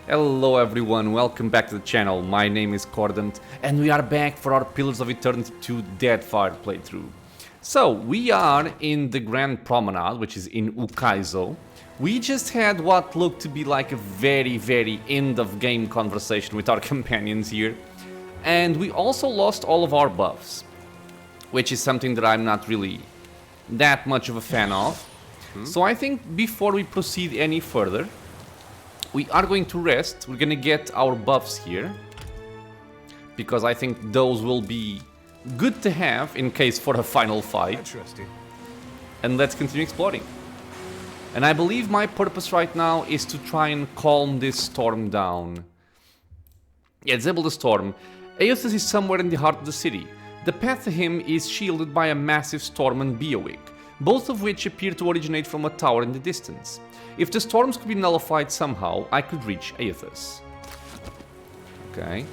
Hello everyone, welcome back to the channel. My name is Cordant and we are back for our Pillars of Eternity 2 Deadfire playthrough. So, we are in the Grand Promenade, which is in Ukaizo. We just had what looked to be like a very end of game conversation with our companions here. And we also lost all of our buffs, which is something that I'm not really that much of a fan of. So I think before we proceed any further, we are going to rest. We're gonna get our buffs here, because I think those will be good to have in case for a final fight. Interesting. And let's continue exploring. And I believe my purpose right now is to try and calm this storm down. Yeah, disable the storm. Eothas is somewhere in the heart of the city. The path to him is shielded by a massive storm and Beowig, both of which appear to originate from a tower in the distance. If the storms could be nullified somehow, I could reach Eothas. Okay.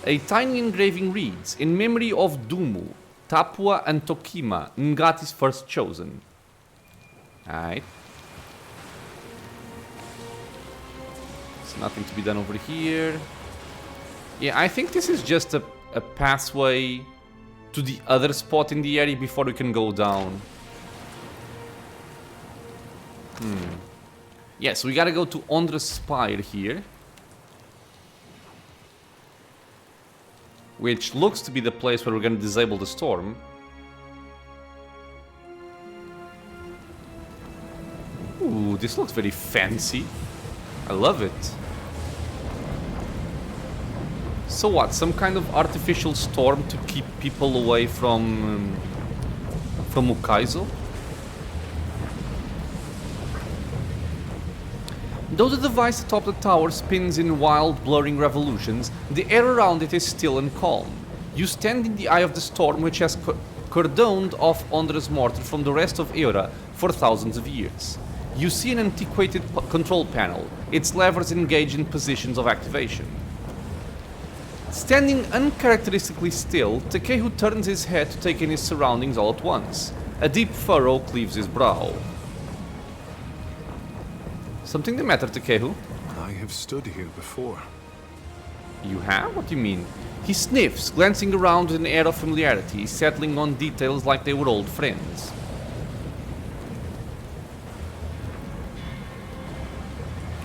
A tiny engraving reads, in memory of Dumu, Tapua and Tokima, Ngati's first chosen. Alright. There's nothing to be done over here. Yeah, I think this is just a pathway to the other spot in the area before we can go down. Yeah, so we gotta go to Ondra's Spire here, which looks to be the place where we're gonna disable the storm. Ooh, this looks very fancy. I love it. So what, some kind of artificial storm to keep people away from Ukaizo? Though the device atop the tower spins in wild, blurring revolutions, the air around it is still and calm. You stand in the eye of the storm, which has cordoned off Ondra's mortar from the rest of Eora for thousands of years. You see an antiquated control panel, its levers engaged in positions of activation. Standing uncharacteristically still, Takehu turns his head to take in his surroundings all at once. A deep furrow cleaves his brow. Something the matter, Takehu? I have stood here before. You have? What do you mean? He sniffs, glancing around with an air of familiarity, settling on details like they were old friends.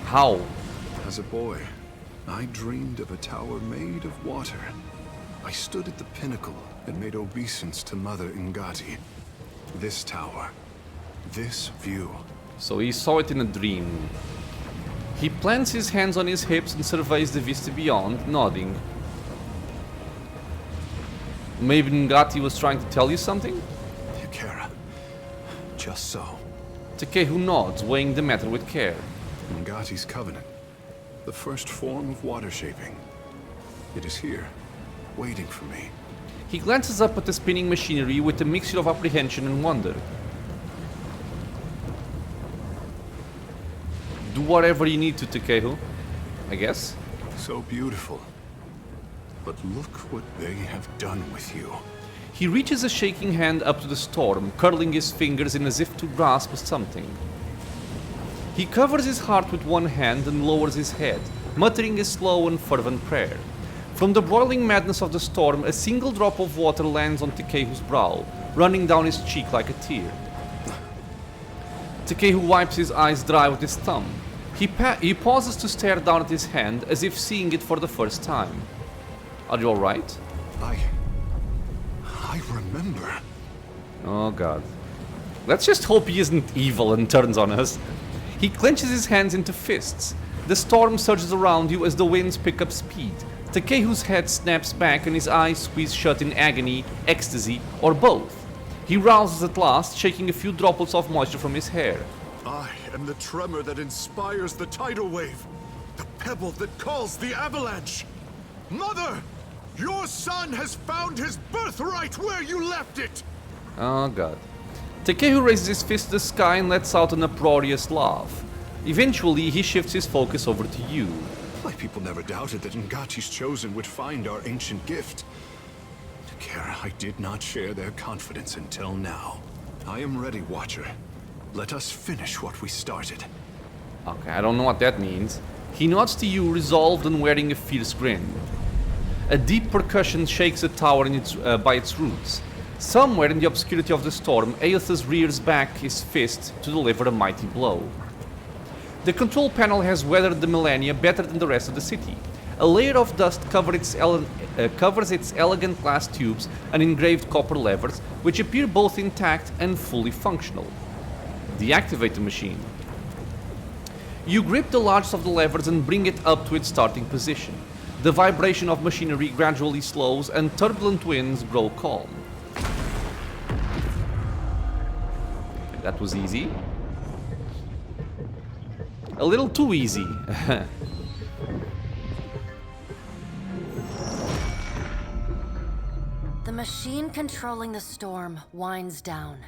How? As a boy, I dreamed of a tower made of water. I stood at the pinnacle and made obeisance to Mother Ngati. This tower, this view. So he saw it in a dream. He plants his hands on his hips and surveys the vista beyond, nodding. Maybe Ngati was trying to tell you something? Yakara. Just so. Takehu nods, weighing the matter with care. Ngati's covenant. The first form of water shaping. It is here, waiting for me. He glances up at the spinning machinery with a mixture of apprehension and wonder. Do whatever you need to, Takehu, I guess. So beautiful. But look what they have done with you. He reaches a shaking hand up to the storm, curling his fingers in as if to grasp something. He covers his heart with one hand and lowers his head, muttering a slow and fervent prayer. From the boiling madness of the storm, a single drop of water lands on Takehu's brow, running down his cheek like a tear. Takehu wipes his eyes dry with his thumb. He pauses to stare down at his hand, as if seeing it for the first time. Are you alright? I remember. Oh god. Let's just hope he isn't evil and turns on us. He clenches his hands into fists. The storm surges around you as the winds pick up speed. Takehu's head snaps back and his eyes squeeze shut in agony, ecstasy, or both. He rouses at last, shaking a few droplets of moisture from his hair. I am the tremor that inspires the tidal wave, the pebble that calls the avalanche. Mother, your son has found his birthright where you left it. Oh god. Takehu raises his fist to the sky and lets out an uproarious laugh. Eventually, he shifts his focus over to you. My people never doubted that Ngati's chosen would find our ancient gift. Kara, I did not share their confidence until now. I am ready, Watcher. Let us finish what we started. Okay, I don't know what that means. He nods to you, resolved and wearing a fierce grin. A deep percussion shakes the tower by its roots. Somewhere in the obscurity of the storm, Eothas rears back his fist to deliver a mighty blow. The control panel has weathered the millennia better than the rest of the city. A layer of dust covers its elegant glass tubes and engraved copper levers, which appear both intact and fully functional. Deactivate the machine. You grip the largest of the levers and bring it up to its starting position. The vibration of machinery gradually slows and turbulent winds grow calm. That was easy. A little too easy. The machine controlling the storm winds down.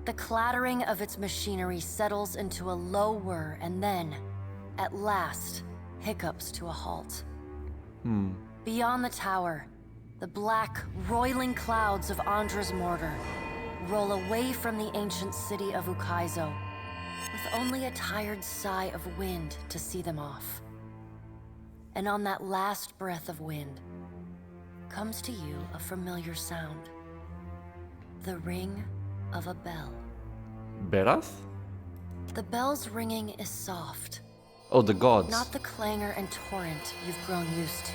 The clattering of its machinery settles into a low whir and then, at last, hiccups to a halt. Beyond the tower, the black, roiling clouds of Andra's mortar roll away from the ancient city of Ukaizo, with only a tired sigh of wind to see them off. And on that last breath of wind, comes to you a familiar sound. The ring of a bell. Berath? The bell's ringing is soft. Oh, the gods. Not the clangor and torrent you've grown used to.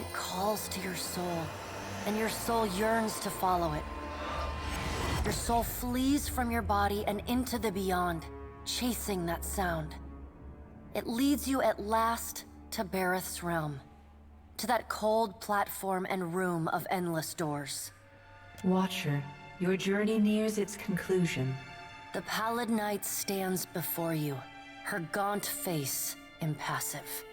It calls to your soul, and your soul yearns to follow it. Your soul flees from your body and into the beyond, chasing that sound. It leads you at last to Berath's realm, to that cold platform and room of endless doors. Watcher, your journey nears its conclusion. The pallid knight stands before you, her gaunt face impassive.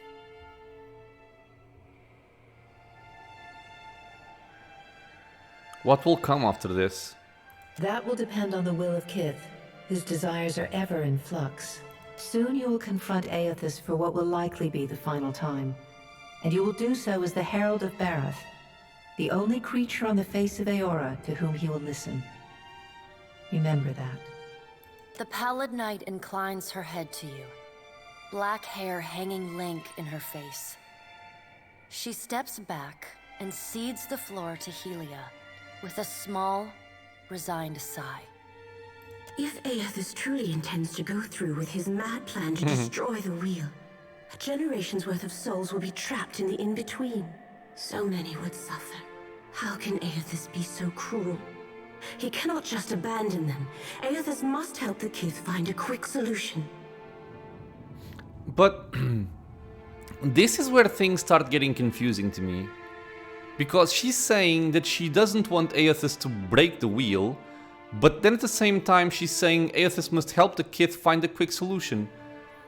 What will come after this? That will depend on the will of Kith, whose desires are ever in flux. Soon you will confront Eothas for what will likely be the final time, and you will do so as the Herald of Berath, the only creature on the face of Eora to whom he will listen. Remember that. The pallid knight inclines her head to you, black hair hanging lank in her face. She steps back and cedes the floor to Helia with a small, resigned sigh. If Eothas truly intends to go through with his mad plan to destroy the wheel, a generation's worth of souls will be trapped in the in-between. So many would suffer. How can Eothas be so cruel? He cannot just abandon them. Eothas must help the kith find a quick solution. But this is where things start getting confusing to me. Because she's saying that she doesn't want Eothas to break the wheel, but then at the same time she's saying Eothas must help the kith find a quick solution.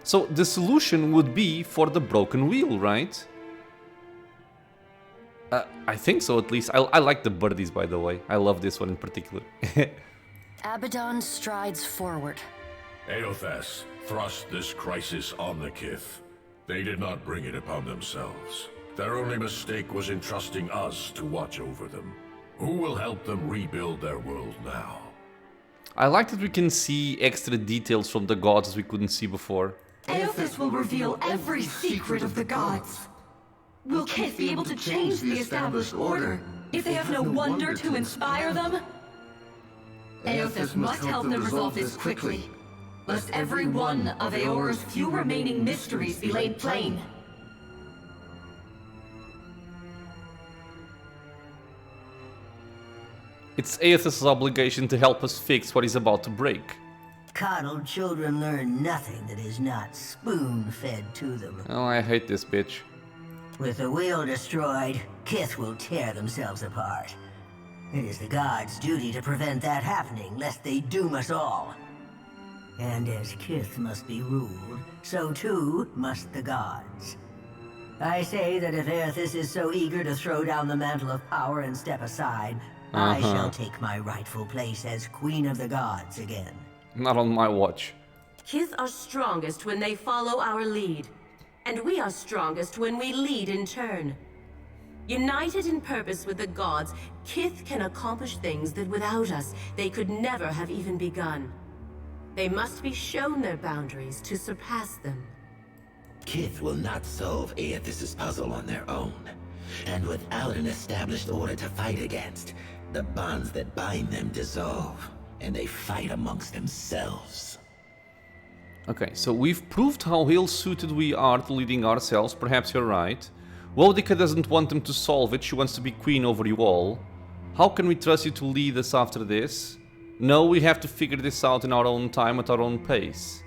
So the solution would be for the broken wheel, right? I think so, at least. I like the birdies, by the way. I love this one in particular. Abaddon strides forward. Eothas thrust this crisis on the kith. They did not bring it upon themselves. Their only mistake was in trusting us to watch over them. Who will help them rebuild their world now? I like that we can see extra details from the gods we couldn't see before. Eothas will reveal every secret of the gods. Will Kith be able to change the established order if they have no wonder to inspire them? Eothas must help them resolve this quickly, lest every one of Eora's few remaining mysteries be laid plain. It's Eothas' obligation to help us fix what is about to break. Coddled children learn nothing that is not spoon-fed to them. Oh, I hate this bitch. With the wheel destroyed, Kith will tear themselves apart. It is the gods' duty to prevent that happening, lest they doom us all. And as Kith must be ruled, so too must the gods. I say that if Eothas is so eager to throw down the mantle of power and step aside, I shall take my rightful place as Queen of the Gods again. Not on my watch. Kith are strongest when they follow our lead, and we are strongest when we lead in turn. United in purpose with the gods, Kith can accomplish things that without us, they could never have even begun. They must be shown their boundaries to surpass them. Kith will not solve Eothas' puzzle on their own. And without an established order to fight against, the bonds that bind them dissolve, and they fight amongst themselves. Okay, so we've proved how ill-suited we are to leading ourselves, perhaps you're right. Boudica doesn't want them to solve it, she wants to be queen over you all. How can we trust you to lead us after this? No, we have to figure this out in our own time, at our own pace.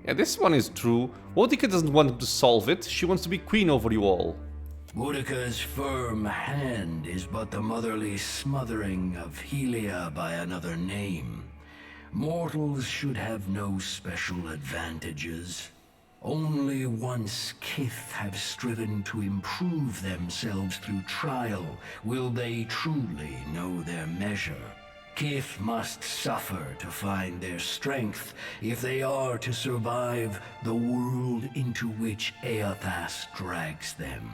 Yeah, this one is true. Boudica doesn't want them to solve it, she wants to be queen over you all. Boudica's firm hand is but the motherly smothering of Helia by another name. Mortals should have no special advantages. Only once kith have striven to improve themselves through trial will they truly know their measure. Kith must suffer to find their strength if they are to survive the world into which Eothas drags them.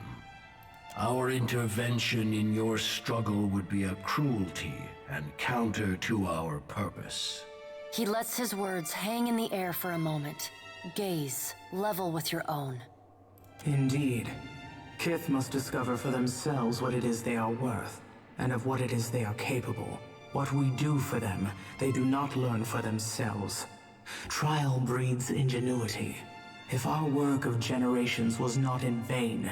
Our intervention in your struggle would be a cruelty and counter to our purpose. He lets his words hang in the air for a moment. Gaze, level with your own. Indeed. Kith must discover for themselves what it is they are worth, and of what it is they are capable. What we do for them, they do not learn for themselves. Trial breeds ingenuity. If our work of generations was not in vain,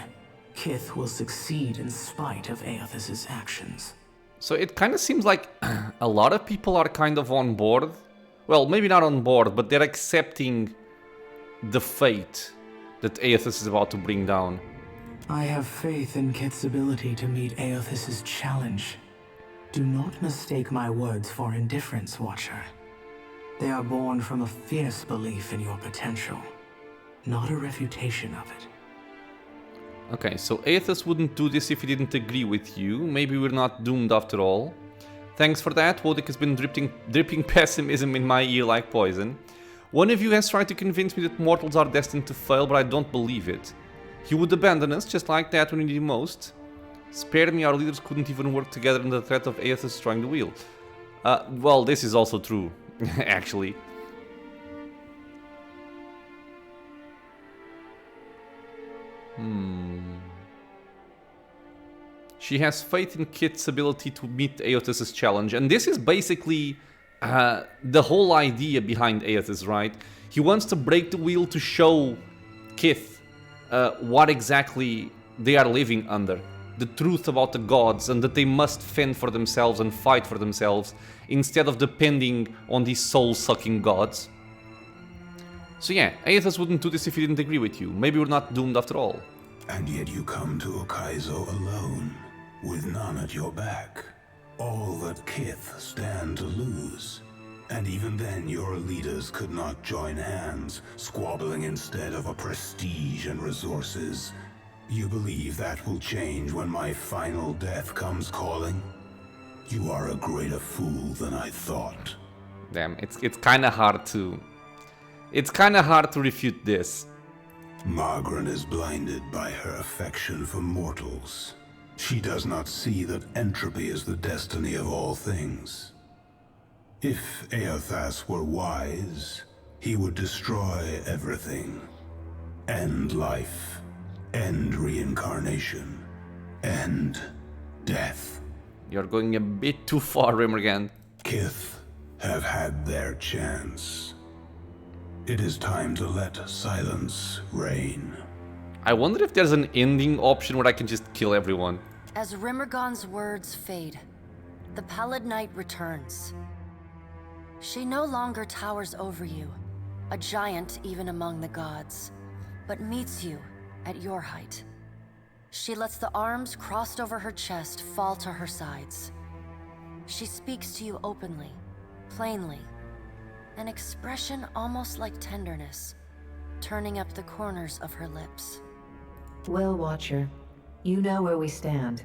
Kith will succeed in spite of Eothas' actions. So it kind of seems like a lot of people are kind of on board. Well, maybe not on board, but they're accepting the fate that Eothas is about to bring down. I have faith in Kith's ability to meet Eothas' challenge. Do not mistake my words for indifference, Watcher. They are born from a fierce belief in your potential, not a refutation of it. Okay, so Eothas wouldn't do this if he didn't agree with you. Maybe we're not doomed after all. Thanks for that. Boudica has been dripping pessimism in my ear like poison. One of you has tried to convince me that mortals are destined to fail, but I don't believe it. He would abandon us just like that when we need him most. Spare me, our leaders couldn't even work together under the threat of Eothas destroying the wheel. Well, this is also true, actually. She has faith in Kith's ability to meet Eothas' challenge, and this is basically the whole idea behind Eothas, right? He wants to break the wheel to show Kith what exactly they are living under, the truth about the gods, and that they must fend for themselves and fight for themselves instead of depending on these soul-sucking gods. So yeah, Eothas wouldn't do this if he didn't agree with you. Maybe we're not doomed after all. And yet you come to Ukaizo alone, with none at your back. All that Kith stand to lose. And even then your leaders could not join hands, squabbling instead over prestige and resources. You believe that will change when my final death comes calling? You are a greater fool than I thought. Damn, it's kind of hard to... It's kind of hard to refute this. Margren is blinded by her affection for mortals. She does not see that entropy is the destiny of all things. If Eothas were wise, he would destroy everything. End life, end reincarnation, end death. You're going a bit too far, Rimmergan. Kith have had their chance. It is time to let silence reign. I wonder if there's an ending option where I can just kill everyone. As Rimmergon's words fade, the Pallid Knight returns. She no longer towers over you, a giant even among the gods, but meets you at your height. She lets the arms crossed over her chest fall to her sides. She speaks to you openly, plainly, an expression almost like tenderness, turning up the corners of her lips. Well, Watcher, you know where we stand.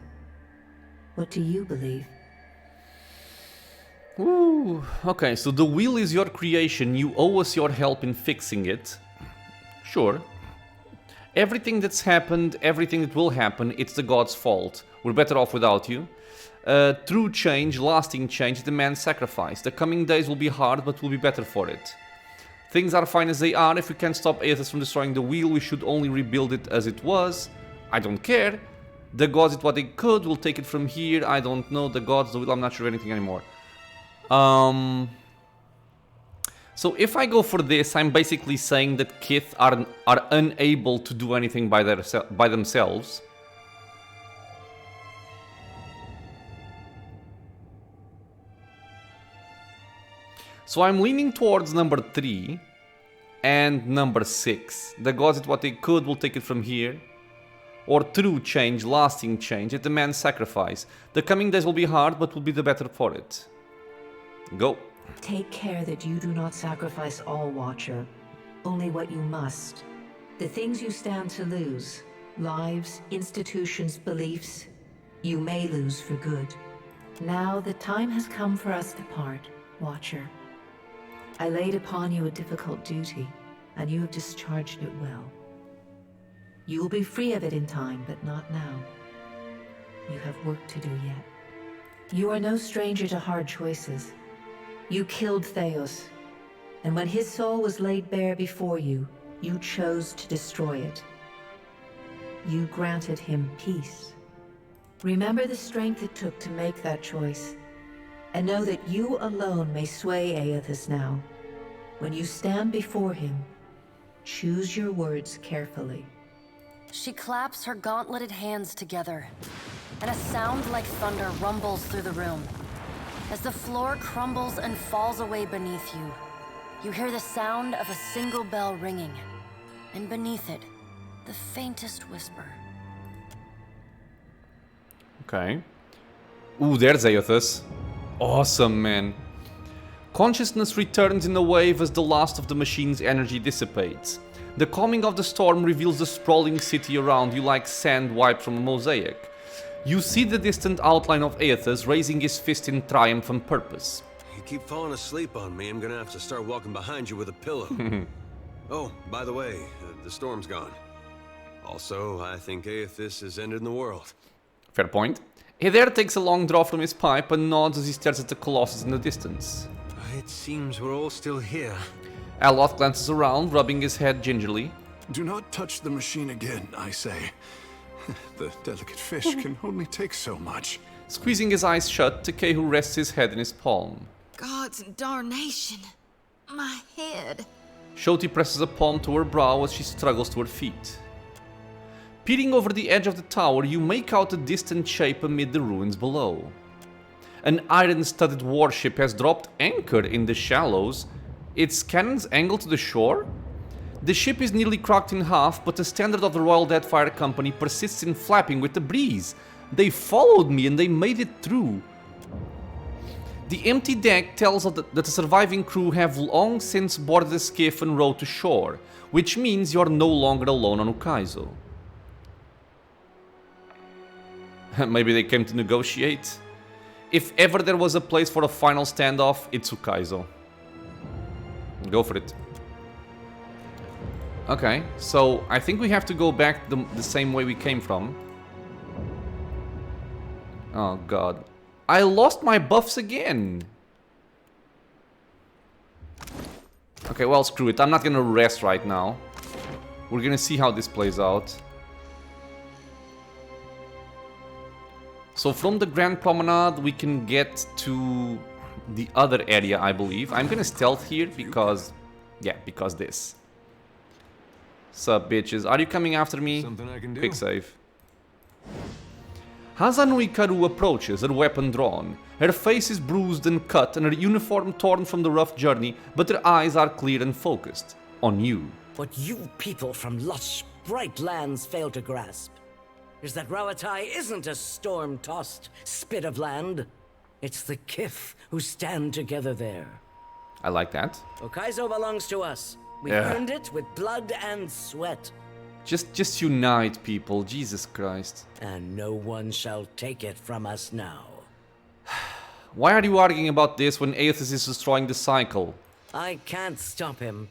What do you believe? Ooh, okay, so the wheel is your creation, you owe us your help in fixing it. Sure. Everything that's happened, everything that will happen, it's the gods' fault. We're better off without you. True change, lasting change, demands sacrifice. The coming days will be hard, but we'll be better for it. Things are fine as they are. If we can't stop Eothas from destroying the wheel, we should only rebuild it as it was. I don't care. The gods did what they could. We'll take it from here. I don't know. The gods, the wheel, I'm not sure of anything anymore. So if I go for this, I'm basically saying that kith are unable to do anything by themselves. So I'm leaning towards number 3 and number 6. The gods did what they could, we'll take it from here. Or true change, lasting change, it demands sacrifice. The coming days will be hard, but will be the better for it. Go. Take care that you do not sacrifice all, Watcher. Only what you must. The things you stand to lose, lives, institutions, beliefs, you may lose for good. Now the time has come for us to part, Watcher. I laid upon you a difficult duty, and you have discharged it well. You will be free of it in time, but not now. You have work to do yet. You are no stranger to hard choices. You killed Theos, and when his soul was laid bare before you, you chose to destroy it. You granted him peace. Remember the strength it took to make that choice, and know that you alone may sway Eothas now. When you stand before him, choose your words carefully. She claps her gauntleted hands together, and a sound like thunder rumbles through the room. As the floor crumbles and falls away beneath you, you hear the sound of a single bell ringing, and beneath it, the faintest whisper. Okay. Ooh, there's Eothas. Awesome, man. Consciousness returns in a wave as the last of the machine's energy dissipates. The calming of the storm reveals the sprawling city around you like sand wiped from a mosaic. You see the distant outline of Eothas raising his fist in triumph and purpose. You keep falling asleep on me, I'm gonna have to start walking behind you with a pillow. Oh, by the way, the storm's gone. Also, I think Eothas has ended the world. Fair point. Adair takes a long draw from his pipe and nods as he stares at the Colossus in the distance. It seems we're all still here. Aloth glances around, rubbing his head gingerly. Do not touch the machine again, I say. The delicate fish can only take so much. Squeezing his eyes shut, Takehu rests his head in his palm. Gods and darnation. My head. Shoti presses a palm to her brow as she struggles to her feet. Peering over the edge of the tower, you make out a distant shape amid the ruins below. An iron-studded warship has dropped anchor in the shallows, its cannons angled to the shore. The ship is nearly cracked in half, but the standard of the Royal Deadfire Company persists in flapping with the breeze. They followed me and they made it through. The empty deck tells us that the surviving crew have long since boarded the skiff and rowed to shore, which means you're no longer alone on Ukaizo. Maybe they came to negotiate? If ever there was a place for a final standoff, it's Ukaizo. Go for it. Okay, so I think we have to go back the same way we came from. Oh god. I lost my buffs again! Okay, well, screw it. I'm not gonna rest right now. We're gonna see how this plays out. So from the Grand Promenade, we can get to the other area, I believe. I'm gonna stealth here because... yeah, because this. Sup, bitches? Are you coming after me? Something I can do. Quick save. Hazanu Hikaru approaches, her weapon drawn. Her face is bruised and cut and her uniform torn from the rough journey, but her eyes are clear and focused. On you. What you people from lush, bright lands fail to grasp is that Rauatai isn't a storm-tossed spit of land. It's the kith who stand together there. I like that. Ukaizo belongs to us. We've earned it with blood and sweat. Just unite, people. Jesus Christ. And no one shall take it from us now. Why are you arguing about this when Eothas is destroying the cycle? I can't stop him.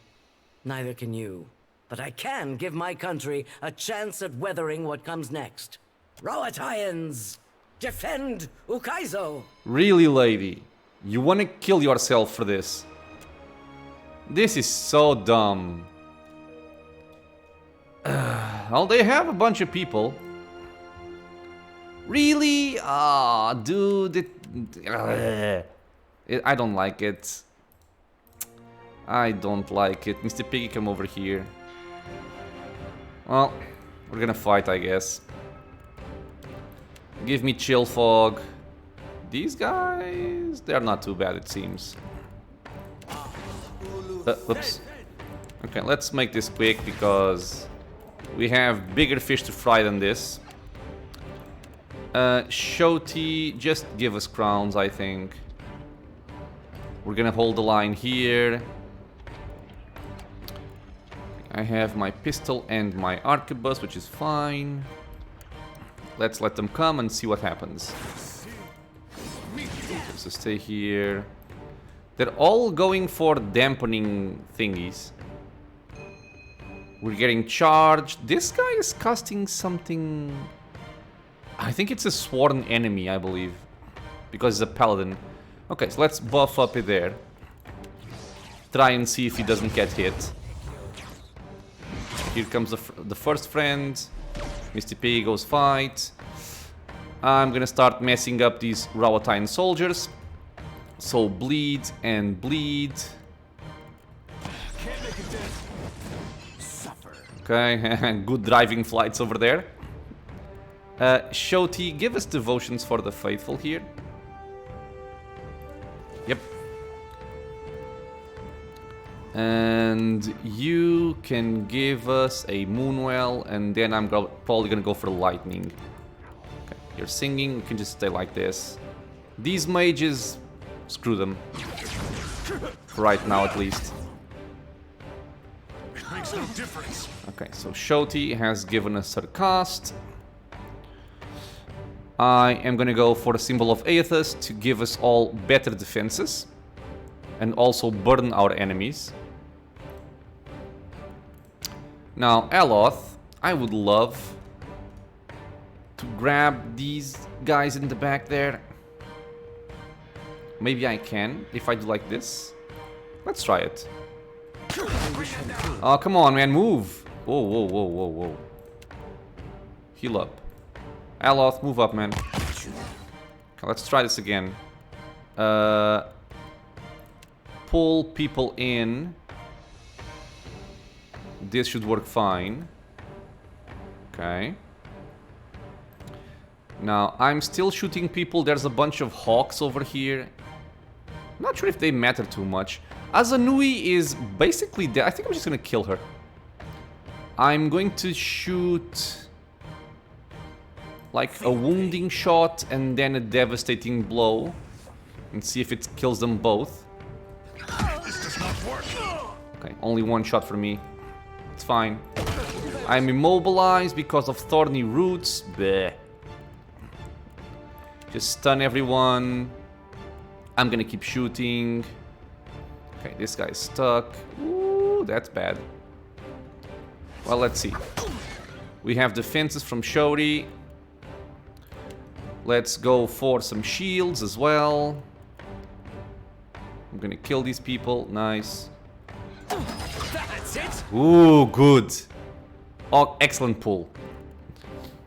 Neither can you. But I can give my country a chance at weathering what comes next. Rauataians! Defend Ukaizo! Really, lady? You wanna kill yourself for this? This is so dumb. Well, they have a bunch of people. Really? Ah, dude. I don't like it. I don't like it. Mr. Piggy, come over here. Well, we're gonna fight, I guess. Give me chill fog. These guys, they're not too bad, it seems. Oops. Okay, let's make this quick because we have bigger fish to fry than this. Shoti, just give us crowns, I think. We're gonna hold the line here. I have my pistol and my arquebus, which is fine. Let's let them come and see what happens. So stay here. They're all going for dampening thingies. We're getting charged. This guy is casting something... I think it's a sworn enemy, I believe. Because it's a paladin. Okay, so let's buff up it there. Try and see if he doesn't get hit. Here comes the first friend. Mr. Piggy goes fight. I'm gonna start messing up these Rawatine soldiers. So bleed and bleed. Okay, good driving flights over there. Shoti, give us devotions for the faithful here. Yep. And you can give us a Moonwell, and then I'm probably gonna go for lightning. Okay, you're singing, you can just stay like this. These mages, screw them. For right now, at least. It makes no difference. Okay, so Shoti has given us her cast. I am gonna go for the symbol of Eothas to give us all better defenses. And also burn our enemies. Now, Aloth, I would love to grab these guys in the back there. Maybe I can, if I do like this. Let's try it. Oh, come on, man, move! Whoa, whoa, whoa, whoa, whoa. Heal up. Aloth, move up, man. Okay, let's try this again. Pull people in. This should work fine. Okay. Now, I'm still shooting people. There's a bunch of hawks over here. Not sure if they matter too much. Azanui is basically dead. I think I'm just gonna kill her. I'm going to shoot like a wounding shot and then a devastating blow. And see if it kills them both. This does not work. Okay, only one shot for me. It's fine. I'm immobilized because of thorny roots. Bleh. Just stun everyone. I'm gonna keep shooting. Okay, this guy's stuck. Ooh, that's bad. Well, let's see. We have defenses from Shoti. Let's go for some shields as well. I'm gonna kill these people. Nice. That's it. Ooh, good. Oh, excellent pull.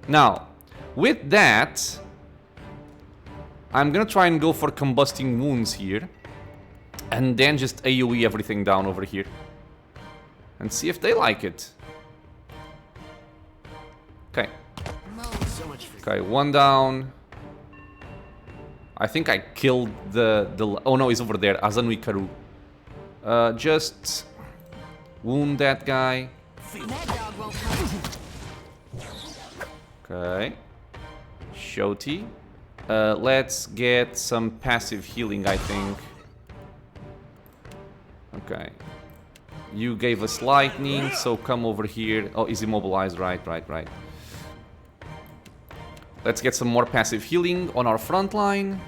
Now, with that, I'm gonna try and go for combusting wounds here. And then just AoE everything down over here. And see if they like it. Okay. Okay, one down. I think I killed the... Oh no, he's over there. Azanui Karu. Just wound that guy. Okay. Shoti. Let's get some passive healing, I think. Okay. You gave us lightning, so come over here. Oh, he's immobilized. Right. Let's get some more passive healing on our front line.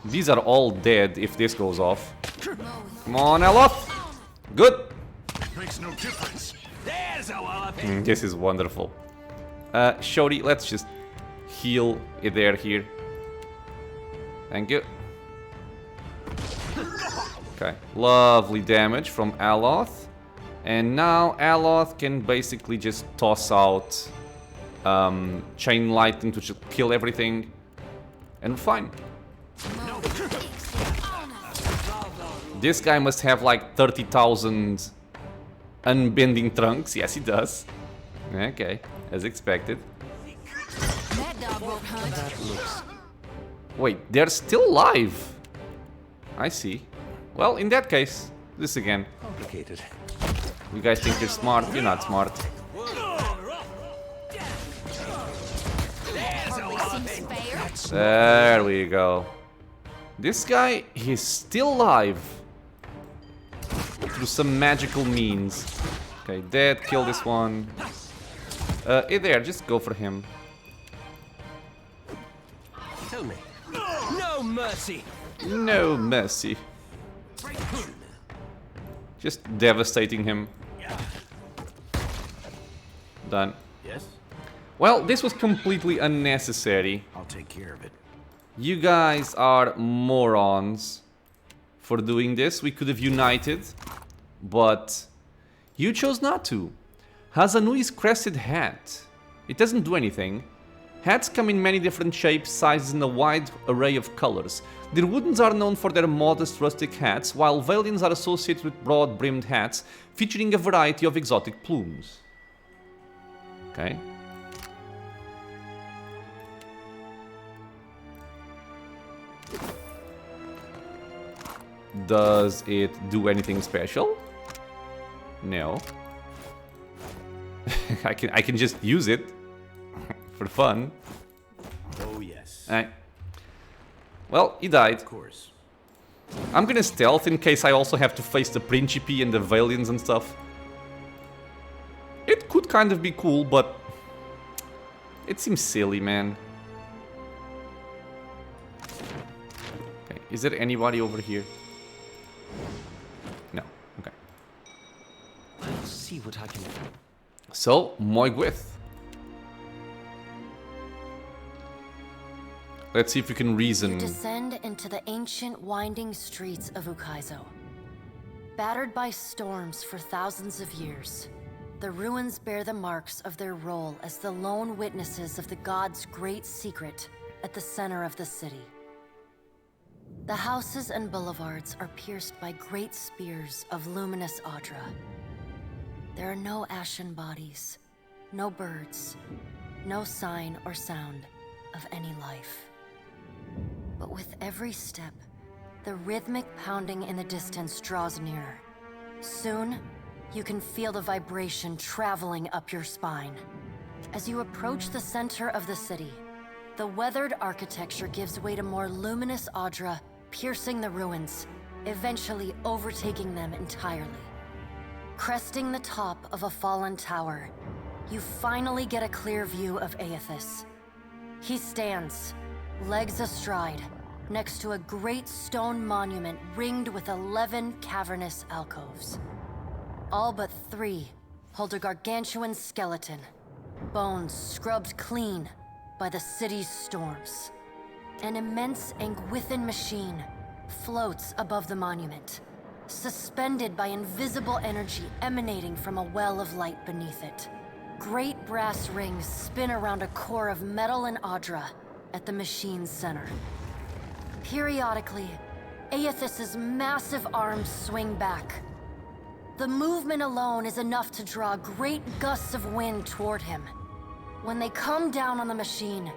These are all dead if this goes off. Come on, Aloth. Good. Makes no difference. There's a wallop. This is wonderful. Shoti, let's just heal it there here. Thank you. Okay, lovely damage from Aloth. And now Aloth can basically just toss out Chain Lightning to just kill everything. And we're fine. This guy must have like 30,000 unbending trunks. Yes, he does. Okay, as expected. Wait, they're still alive. I see. Well, in that case, this again. Complicated. You guys think you're smart? You're not smart. There we go. This guy, he's still alive. Through some magical means. Okay, dead, kill this one. Hey there, just go for him. Tell me. No mercy! No mercy. Just devastating him. Done. Yes? Well, this was completely unnecessary. I'll take care of it. You guys are morons for doing this. We could have united, but you chose not to. Hazanui's crested hat. It doesn't do anything. Hats come in many different shapes, sizes, and a wide array of colors. The Woodens are known for their modest rustic hats, while Valians are associated with broad-brimmed hats, featuring a variety of exotic plumes. Okay. Does it do anything special? No. I can just use it for fun. Oh yes. Alright. Well, he died. Of course. I'm gonna stealth in case I also have to face the Principe and the Valians and stuff. It could kind of be cool, but it seems silly, man. Okay, is there anybody over here? No. Okay. I'll see what I can do. So, Moiguith. Let's see if we can reason. You descend into the ancient winding streets of Ukaizo. Battered by storms for thousands of years, the ruins bear the marks of their role as the lone witnesses of the god's great secret at the center of the city. The houses and boulevards are pierced by great spears of luminous Audra. There are no ashen bodies, no birds, no sign or sound of any life. But with every step, the rhythmic pounding in the distance draws nearer. Soon, you can feel the vibration traveling up your spine. As you approach the center of the city, the weathered architecture gives way to more luminous Audra, piercing the ruins, eventually overtaking them entirely. Cresting the top of a fallen tower, you finally get a clear view of Eothas. He stands, legs astride, next to a great stone monument ringed with 11 cavernous alcoves. All but 3 hold a gargantuan skeleton, bones scrubbed clean by the city's storms. An immense Anguithan machine floats above the monument, suspended by invisible energy emanating from a well of light beneath it. Great brass rings spin around a core of metal and Audra at the machine's center. Periodically, Eothas's massive arms swing back. The movement alone is enough to draw great gusts of wind toward him. When they come down on the machine,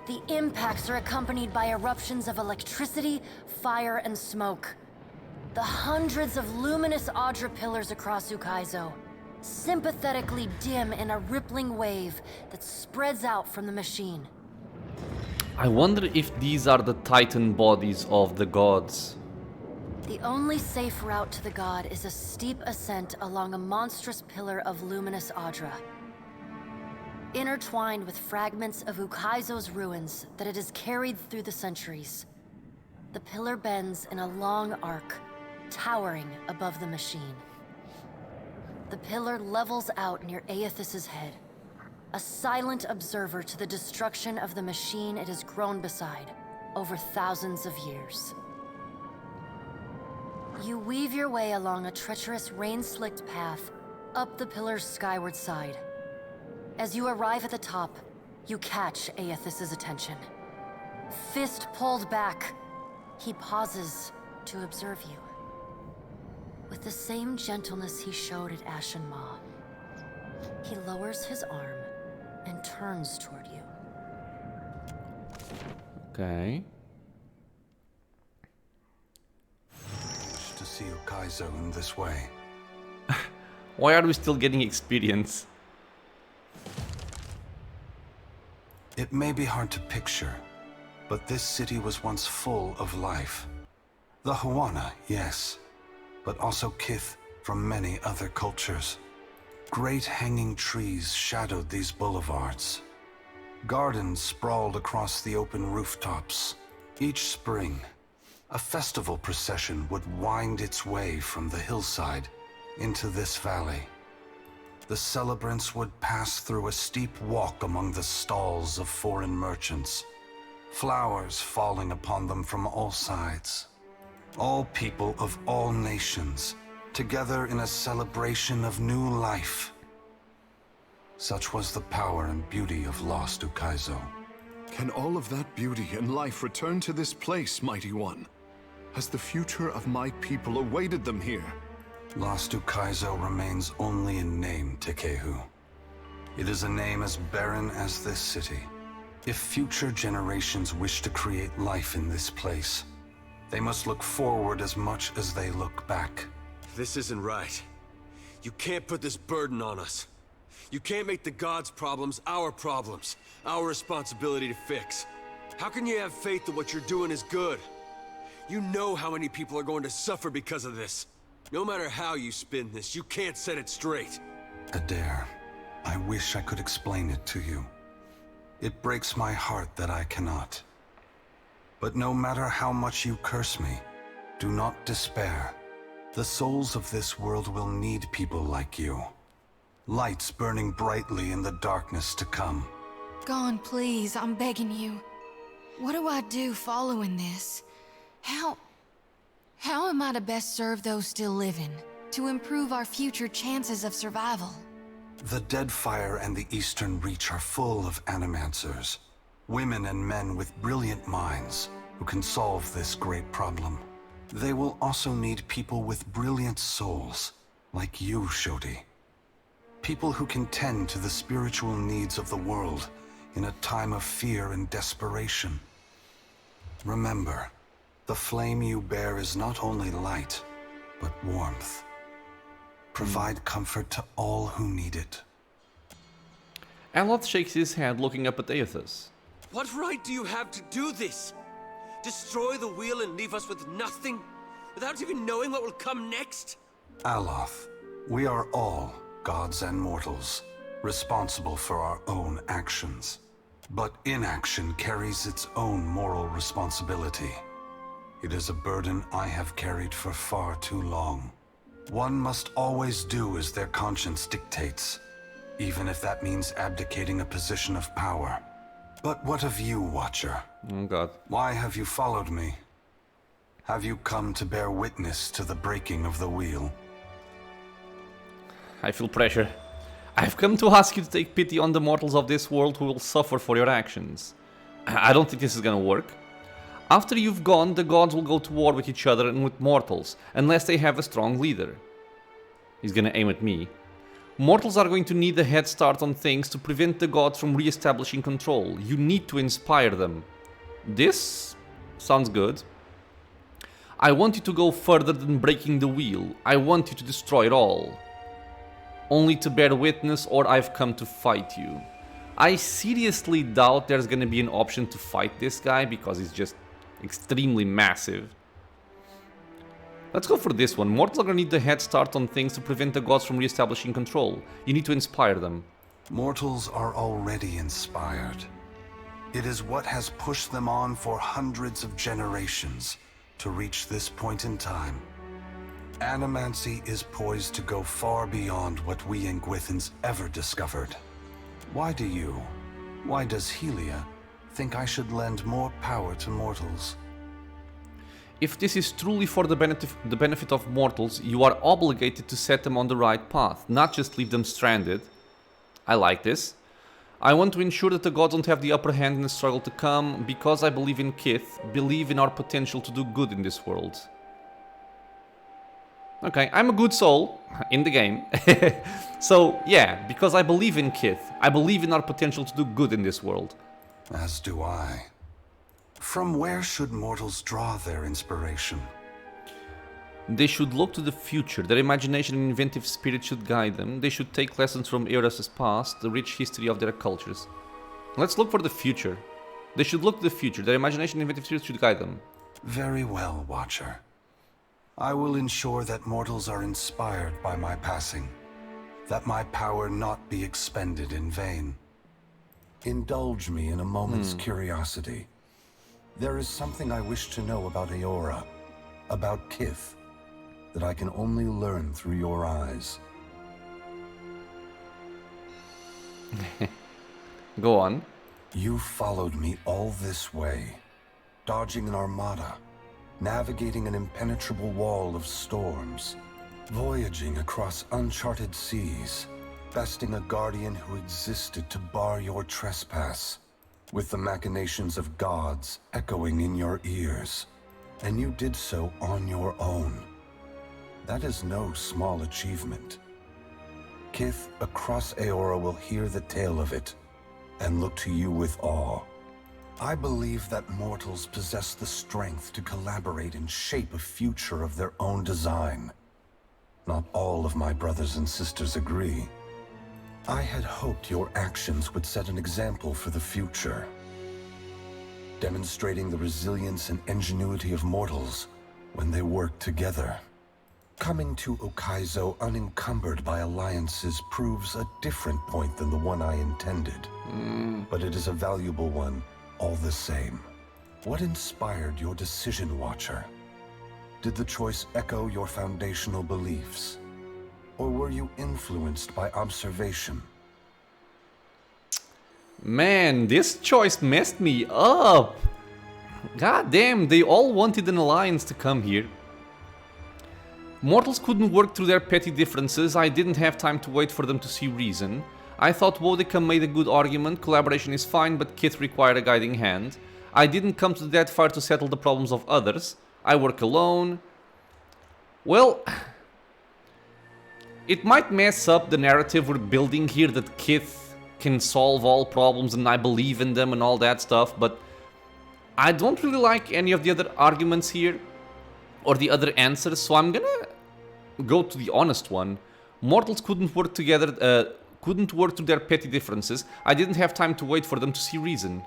the impacts are accompanied by eruptions of electricity, fire, and smoke. The hundreds of luminous Audra pillars across Ukaizo sympathetically dim in a rippling wave that spreads out from the machine. I wonder if these are the titan bodies of the gods. The only safe route to the god is a steep ascent along a monstrous pillar of luminous Audra. Intertwined with fragments of Ukaizo's ruins that it has carried through the centuries, the pillar bends in a long arc, towering above the machine. The pillar levels out near Eothas's head, a silent observer to the destruction of the machine it has grown beside over thousands of years. You weave your way along a treacherous, rain-slicked path up the pillar's skyward side. As you arrive at the top, you catch Eothas' attention. Fist pulled back, he pauses to observe you. With the same gentleness he showed at Ashen Maw, he lowers his arm and turns toward you. Okay. To see Ukaizo in this way. Why are we still getting experience? It may be hard to picture, but this city was once full of life. The Huana, yes, but also kith from many other cultures. Great hanging trees shadowed these boulevards. Gardens sprawled across the open rooftops. Each spring, a festival procession would wind its way from the hillside into this valley. The celebrants would pass through a steep walk among the stalls of foreign merchants, flowers falling upon them from all sides. All people of all nations, together in a celebration of new life. Such was the power and beauty of lost Ukaizo. Can all of that beauty and life return to this place, Mighty One? Has the future of my people awaited them here? Lost Ukaizo remains only in name, Tekehu. It is a name as barren as this city. If future generations wish to create life in this place, they must look forward as much as they look back. This isn't right. You can't put this burden on us. You can't make the gods' problems, our responsibility to fix. How can you have faith that what you're doing is good? You know how many people are going to suffer because of this. No matter how you spin this, you can't set it straight. Adair, I wish I could explain it to you. It breaks my heart that I cannot. But no matter how much you curse me, do not despair. The souls of this world will need people like you. Lights burning brightly in the darkness to come. Gone, please, I'm begging you. What do I do following this? How am I to best serve those still living, to improve our future chances of survival? The Deadfire and the Eastern Reach are full of animancers. Women and men with brilliant minds who can solve this great problem. They will also need people with brilliant souls, like you, Shodi. People who can tend to the spiritual needs of the world in a time of fear and desperation. Remember, the flame you bear is not only light, but warmth. Provide comfort to all who need it. Aloth shakes his head, looking up at Eothas. What right do you have to do this? Destroy the wheel and leave us with nothing? Without even knowing what will come next? Aloth, we are all gods and mortals, responsible for our own actions. But inaction carries its own moral responsibility. It is a burden I have carried for far too long. One must always do as their conscience dictates, even if that means abdicating a position of power. But what of you, Watcher? Oh God. Why have you followed me? Have you come to bear witness to the breaking of the wheel? I feel pressure. I've come to ask you to take pity on the mortals of this world who will suffer for your actions. I don't think this is gonna work. After you've gone, the gods will go to war with each other and with mortals, unless they have a strong leader. He's gonna aim at me. Mortals are going to need a head start on things to prevent the gods from re-establishing control. You need to inspire them. This sounds good. I want you to go further than breaking the wheel. I want you to destroy it all. Only to bear witness, or I've come to fight you. I seriously doubt there's gonna be an option to fight this guy because he's just extremely massive. Let's go for this one. Mortals are gonna need a head start on things to prevent the gods from re-establishing control. You need to inspire them. Mortals are already inspired. It is what has pushed them on for hundreds of generations to reach this point in time. Animancy is poised to go far beyond what we Engwithans ever discovered. Why does Helia think I should lend more power to mortals? If this is truly for the benefit of mortals, you are obligated to set them on the right path, not just leave them stranded. I like this. I want to ensure that the gods don't have the upper hand in the struggle to come, because I believe in Kith, believe in our potential to do good in this world. Okay, I'm a good soul in the game. So, yeah, because I believe in Kith, I believe in our potential to do good in this world. As do I. From where should mortals draw their inspiration? They should look to the future. Their imagination and inventive spirit should guide them. They should take lessons from Eothas' past, the rich history of their cultures. Let's look for the future. They should look to the future. Their imagination and inventive spirit should guide them. Very well, Watcher. I will ensure that mortals are inspired by my passing, that my power not be expended in vain. Indulge me in a moment's curiosity. There is something I wish to know about Eora, about Kith, that I can only learn through your eyes. Go on. You followed me all this way, dodging an armada, navigating an impenetrable wall of storms, voyaging across uncharted seas, besting a guardian who existed to bar your trespass, with the machinations of gods echoing in your ears. And you did so on your own. That is no small achievement. Kith across Eora will hear the tale of it, and look to you with awe. I believe that mortals possess the strength to collaborate and shape a future of their own design. Not all of my brothers and sisters agree. I had hoped your actions would set an example for the future, demonstrating the resilience and ingenuity of mortals when they work together. Coming to Ukaizo unencumbered by alliances proves a different point than the one I intended. But it is a valuable one all the same. What inspired your decision, Watcher? Did the choice echo your foundational beliefs? Or were you influenced by observation? Man, this choice messed me up. God damn, they all wanted an alliance to come here. Mortals couldn't work through their petty differences. I didn't have time to wait for them to see reason. I thought Wodika made a good argument. Collaboration is fine, but Kith required a guiding hand. I didn't come to the Deadfire to settle the problems of others. I work alone. Well, it might mess up the narrative we're building here that Kith can solve all problems and I believe in them and all that stuff, but I don't really like any of the other arguments here or the other answers, so I'm gonna go to the honest one. Mortals couldn't work together, couldn't work through their petty differences. I didn't have time to wait for them to see reason.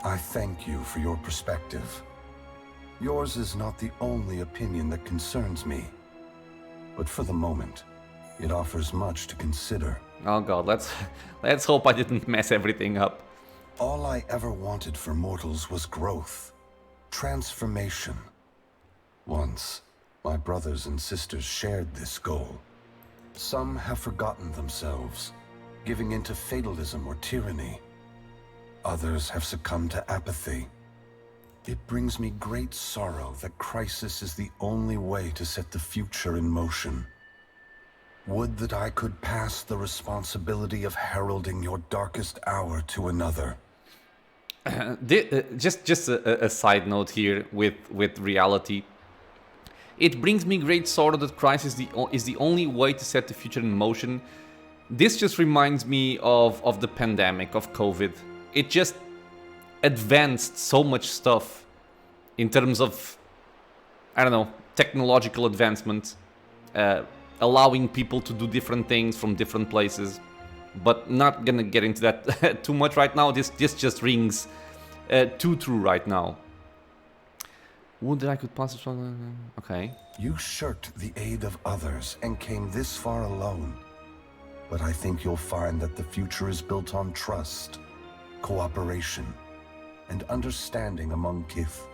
I thank you for your perspective. Yours is not the only opinion that concerns me, but for the moment, it offers much to consider. Oh god, let's hope I didn't mess everything up. All I ever wanted for mortals was growth, transformation. Once, my brothers and sisters shared this goal. Some have forgotten themselves, giving into fatalism or tyranny. Others have succumbed to apathy. It brings me great sorrow that crisis is the only way to set the future in motion. Would that I could pass the responsibility of heralding your darkest hour to another. Just a side note here with reality. It brings me great sorrow that crisis is the only way to set the future in motion. This just reminds me of the pandemic, of COVID. It just advanced so much stuff in terms of, I don't know, technological advancement, allowing people to do different things from different places, but not gonna get into that too much right now. This just rings too true right now. Would that I could possibly... Okay. You shirked the aid of others and came this far alone. But I think you'll find that the future is built on trust, cooperation, and understanding among Kith.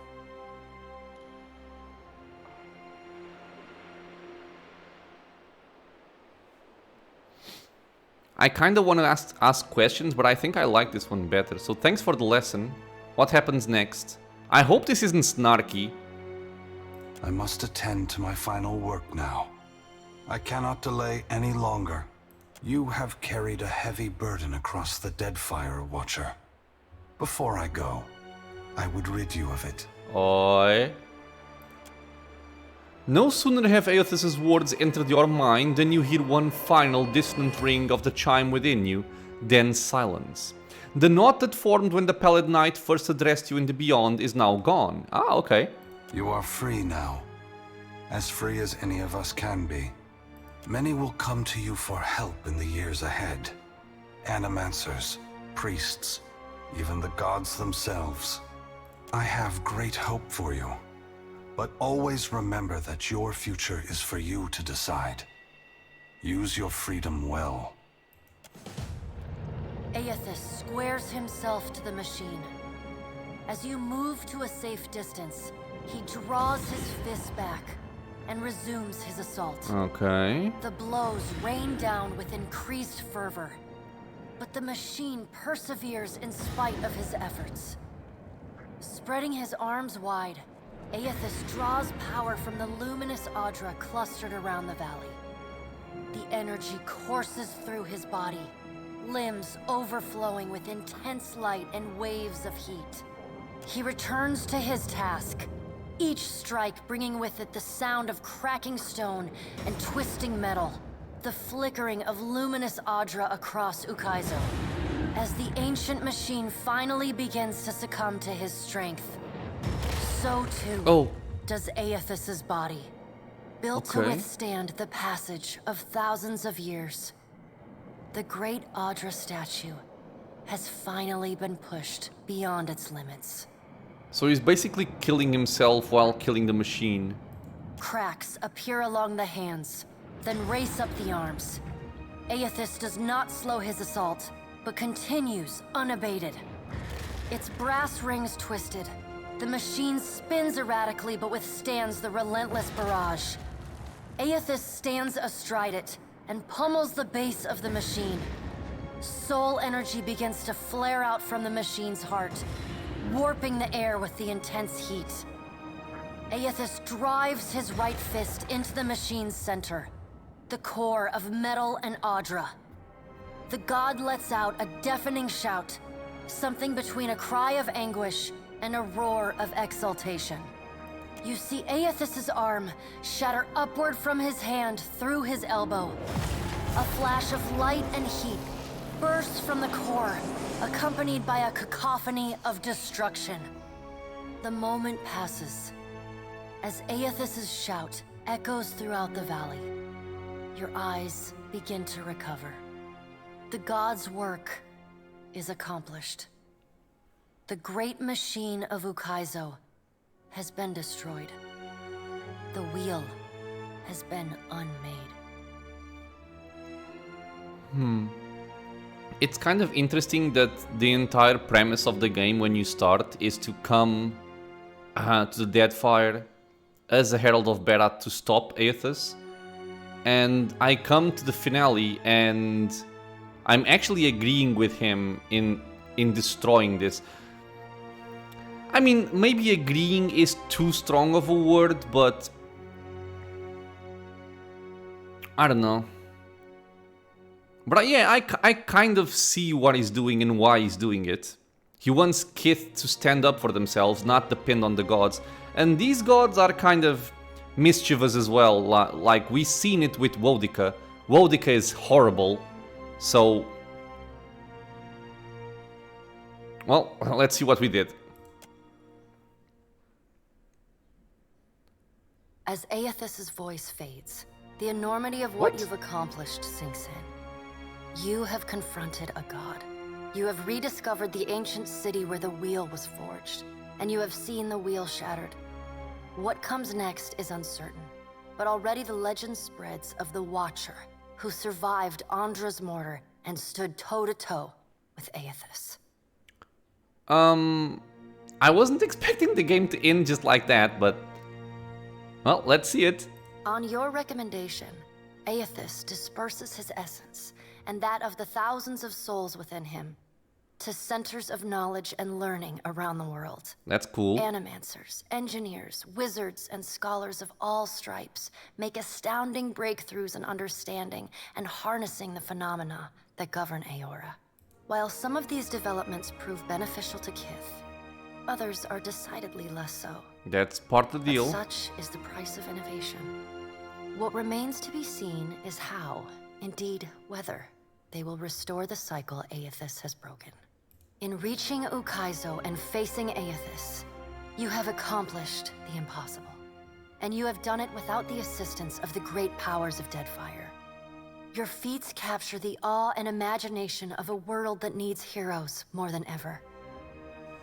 I kinda wanna ask questions, but I think I like this one better. So thanks for the lesson. What happens next? I hope this isn't snarky. I must attend to my final work now. I cannot delay any longer. You have carried a heavy burden across the Deadfire, Watcher. Before I go, I would rid you of it. Oi. No sooner have Eothas' words entered your mind than you hear one final dissonant ring of the chime within you, then silence. The knot that formed when the Pallid Knight first addressed you in the Beyond is now gone. Ah, okay. You are free now. As free as any of us can be. Many will come to you for help in the years ahead. Animancers, priests, even the gods themselves. I have great hope for you. But always remember that your future is for you to decide. Use your freedom well. Eothas squares himself to the machine. As you move to a safe distance, he draws his fist back and resumes his assault. Okay. The blows rain down with increased fervor, but the machine perseveres in spite of his efforts. Spreading his arms wide, Eothas draws power from the luminous Audra clustered around the valley. The energy courses through his body, limbs overflowing with intense light and waves of heat. He returns to his task, each strike bringing with it the sound of cracking stone and twisting metal, the flickering of luminous Audra across Ukaizo. As the ancient machine finally begins to succumb to his strength, so too does Eothas' body, built to withstand the passage of thousands of years. The great Audra statue has finally been pushed beyond its limits. So he's basically killing himself while killing the machine. Cracks appear along the hands, then race up the arms. Eothas does not slow his assault, but continues unabated. Its brass rings twisted. The machine spins erratically but withstands the relentless barrage. Eothas stands astride it and pummels the base of the machine. Soul energy begins to flare out from the machine's heart, warping the air with the intense heat. Eothas drives his right fist into the machine's center, the core of metal and Audra. The god lets out a deafening shout, something between a cry of anguish and a roar of exultation. You see Eothas' arm shatter upward from his hand through his elbow. A flash of light and heat bursts from the core, accompanied by a cacophony of destruction. The moment passes. As Eothas' shout echoes throughout the valley, your eyes begin to recover. The god's work is accomplished. The great machine of Ukaizo has been destroyed. The wheel has been unmade. It's kind of interesting that the entire premise of the game when you start is to come to the Deadfire as a Herald of Berat to stop Eothas. And I come to the finale and I'm actually agreeing with him in destroying this. I mean, maybe agreeing is too strong of a word, but I don't know. But yeah, I kind of see what he's doing and why he's doing it. He wants kith to stand up for themselves, not depend on the gods. And these gods are kind of mischievous as well, like we've seen it with Wodika. Wodika is horrible, so... Well, let's see what we did. As Eothas' voice fades, the enormity of what you've accomplished sinks in. You have confronted a god. You have rediscovered the ancient city where the wheel was forged, and you have seen the wheel shattered. What comes next is uncertain, but already the legend spreads of the Watcher, who survived Andra's mortar and stood toe-to-toe with Eothas. I wasn't expecting the game to end just like that, but... Well, let's see it. On your recommendation, Eothas disperses his essence, and that of the thousands of souls within him, to centers of knowledge and learning around the world. That's cool. Animancers, engineers, wizards, and scholars of all stripes make astounding breakthroughs in understanding and harnessing the phenomena that govern Eora. While some of these developments prove beneficial to kith, others are decidedly less so. That's part of the deal. But such is the price of innovation. What remains to be seen is how, indeed whether, they will restore the cycle Eothas has broken. In reaching Ukaizo and facing Eothas, you have accomplished the impossible. And you have done it without the assistance of the great powers of Deadfire. Your feats capture the awe and imagination of a world that needs heroes more than ever.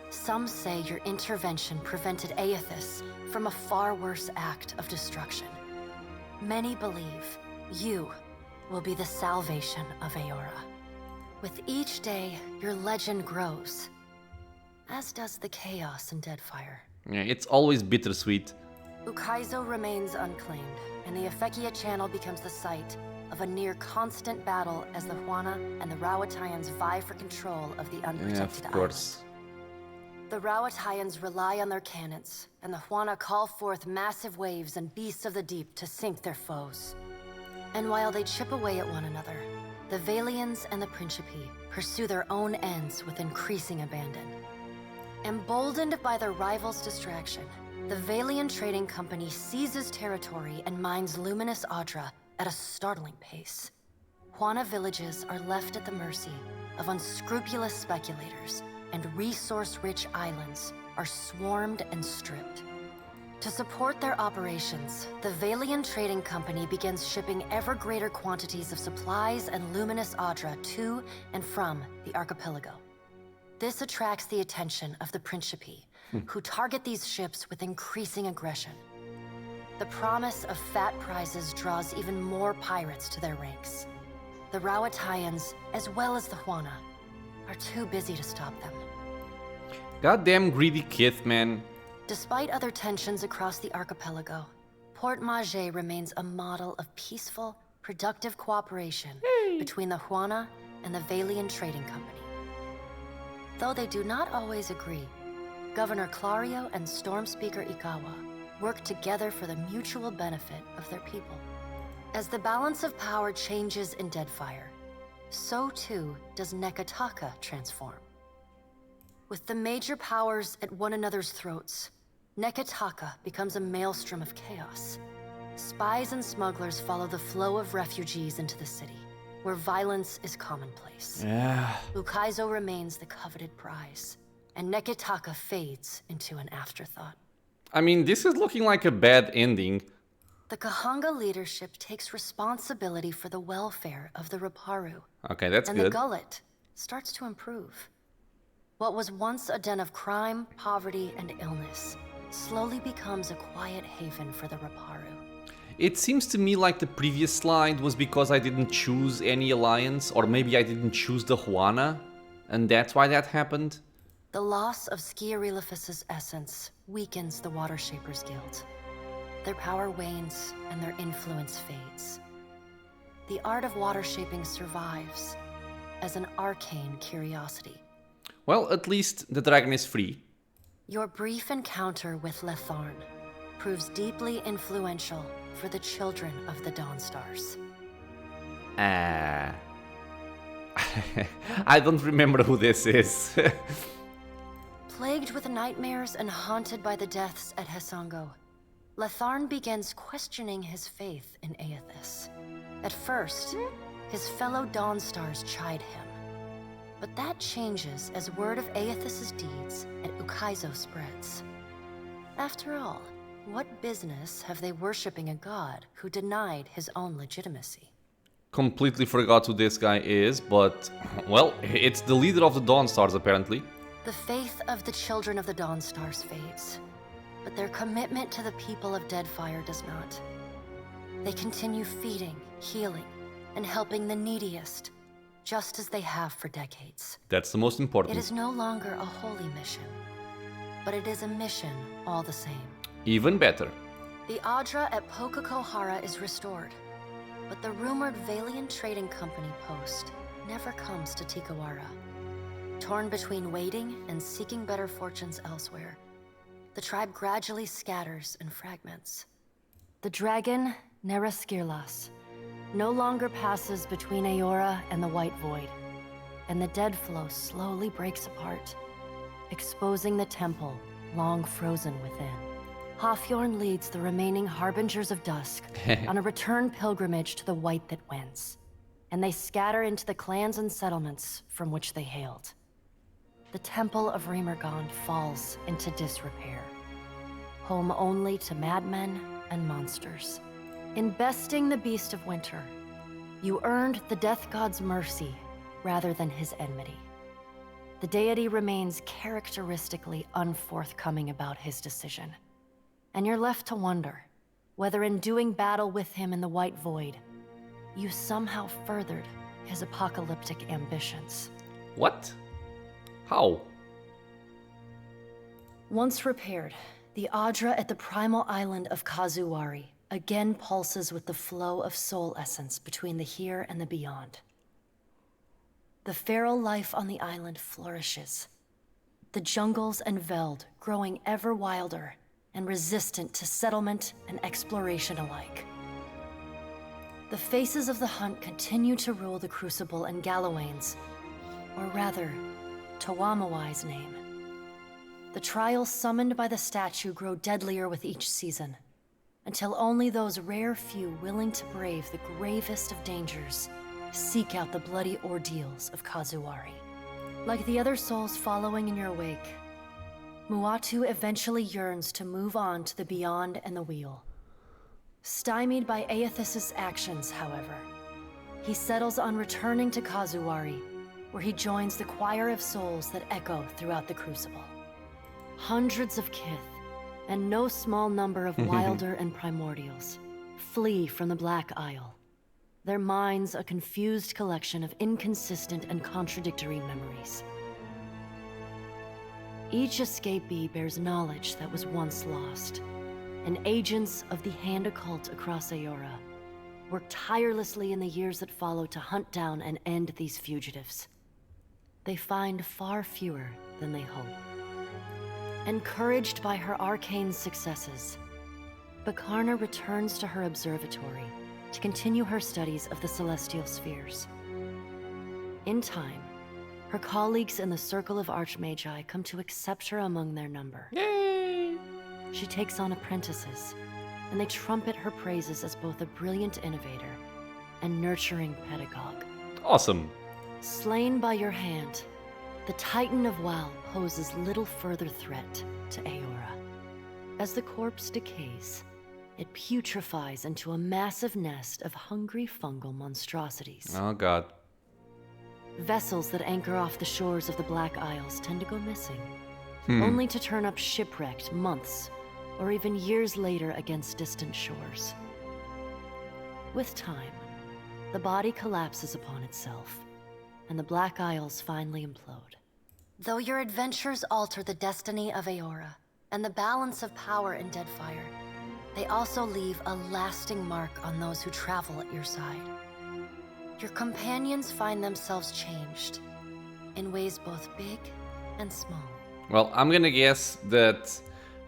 Some say your intervention prevented Eothas from a far worse act of destruction. Many believe you will be the salvation of Eora. With each day, your legend grows, as does the chaos in Deadfire. Yeah, it's always bittersweet. Ukaizo remains unclaimed, and the Efekia Channel becomes the site of a near-constant battle as the Huana and the Rauataians vie for control of the unprotected Yeah, of course. island. The Rauataians rely on their cannons, and the Huana call forth massive waves and beasts of the deep to sink their foes. And while they chip away at one another, the Valians and the Principi pursue their own ends with increasing abandon. Emboldened by their rivals' distraction, the Valian Trading Company seizes territory and mines luminous Audra at a startling pace. Huana villages are left at the mercy of unscrupulous speculators, and resource-rich islands are swarmed and stripped. To support their operations, the Valian Trading Company begins shipping ever greater quantities of supplies and luminous Audra to and from the archipelago. This attracts the attention of the Principi, who target these ships with increasing aggression. The promise of fat prizes draws even more pirates to their ranks. The Rauataians, as well as the Huana, are too busy to stop them. Goddamn greedy kith, man. Despite other tensions across the archipelago, Port Maje remains a model of peaceful, productive cooperation between the Huana and the Valian Trading Company. Though they do not always agree, Governor Clario and Storm Speaker Ikawa work together for the mutual benefit of their people. As the balance of power changes in Deadfire, so too does Nekataka transform. With the major powers at one another's throats, Nekataka becomes a maelstrom of chaos. Spies and smugglers follow the flow of refugees into the city, where violence is commonplace. Yeah. Ukaizo remains the coveted prize, and Nekataka fades into an afterthought. I mean, this is looking like a bad ending. The Kahanga leadership takes responsibility for the welfare of the Raparu. Okay, that's and good. the Gullet starts to improve. What was once a den of crime, poverty, and illness slowly becomes a quiet haven for the Raparu. It seems to me like the previous slide was because I didn't choose any alliance, or maybe I didn't choose the Huana, and that's why that happened. The loss of Skiariliphus's essence weakens the Water Shapers Guild. Their power wanes and their influence fades. The art of water shaping survives as an arcane curiosity. Well, at least the dragon is free. Your brief encounter with Letharn proves deeply influential for the children of the Dawnstars. I don't remember who this is. Plagued with nightmares and haunted by the deaths at Hesango, Letharn begins questioning his faith in Eothas. At first, his fellow Dawnstars chide him. But that changes as word of Eothas' deeds at Ukaizo spreads. After all, what business have they worshipping a god who denied his own legitimacy? Completely forgot who this guy is, but, well, it's the leader of the Dawnstars apparently. The faith of the children of the Dawnstars fades, but their commitment to the people of Deadfire does not. They continue feeding, healing, and helping the neediest, just as they have for decades. That's the most important. It is no longer a holy mission, but it is a mission all the same. Even better. The Audra at Pokakohara is restored, but the rumored Valian Trading Company post never comes to Tikawara. Torn between waiting and seeking better fortunes elsewhere, the tribe gradually scatters and fragments. The dragon, Neraskirlas, no longer passes between Eora and the White Void, and the dead flow slowly breaks apart, exposing the temple long frozen within. Hafjorn leads the remaining Harbingers of Dusk on a return pilgrimage to the White that wins, and they scatter into the clans and settlements from which they hailed. The Temple of Remergond falls into disrepair, home only to madmen and monsters. In besting the Beast of Winter, you earned the Death God's mercy rather than his enmity. The deity remains characteristically unforthcoming about his decision, and you're left to wonder whether in doing battle with him in the White Void, you somehow furthered his apocalyptic ambitions. What? How? Once repaired, the Adra at the primal island of Kazuwari again pulses with the flow of soul essence between the here and the beyond. The feral life on the island flourishes, the jungles and veld growing ever wilder and resistant to settlement and exploration alike. The faces of the hunt continue to rule the Crucible and Galawain's, or rather, Tawamawai's name. The trials summoned by the statue grow deadlier with each season, until only those rare few willing to brave the gravest of dangers seek out the bloody ordeals of Kazuwari. Like the other souls following in your wake, Muatu eventually yearns to move on to the beyond and the wheel. Stymied by Eothas' actions, however, he settles on returning to Kazuwari, where he joins the choir of souls that echo throughout the Crucible. Hundreds of kith, and no small number of wilder and primordials, flee from the Black Isle, their minds a confused collection of inconsistent and contradictory memories. Each escapee bears knowledge that was once lost, and agents of the Hand Occult across Eora work tirelessly in the years that follow to hunt down and end these fugitives. They find far fewer than they hope. Encouraged by her arcane successes, Bakarna returns to her observatory to continue her studies of the celestial spheres. In time, her colleagues in the Circle of Archmagi come to accept her among their number. Yay! She takes on apprentices, and they trumpet her praises as both a brilliant innovator and nurturing pedagogue. Awesome. Slain by your hand, the Titan of Wal poses little further threat to Eora. As the corpse decays, it putrefies into a massive nest of hungry fungal monstrosities. Oh god. Vessels that anchor off the shores of the Black Isles tend to go missing, only to turn up shipwrecked months or even years later against distant shores. With time, the body collapses upon itself, and the Black Isles finally implode. Though your adventures alter the destiny of Eora and the balance of power in Deadfire, they also leave a lasting mark on those who travel at your side. Your companions find themselves changed in ways both big and small. Well, I'm gonna guess that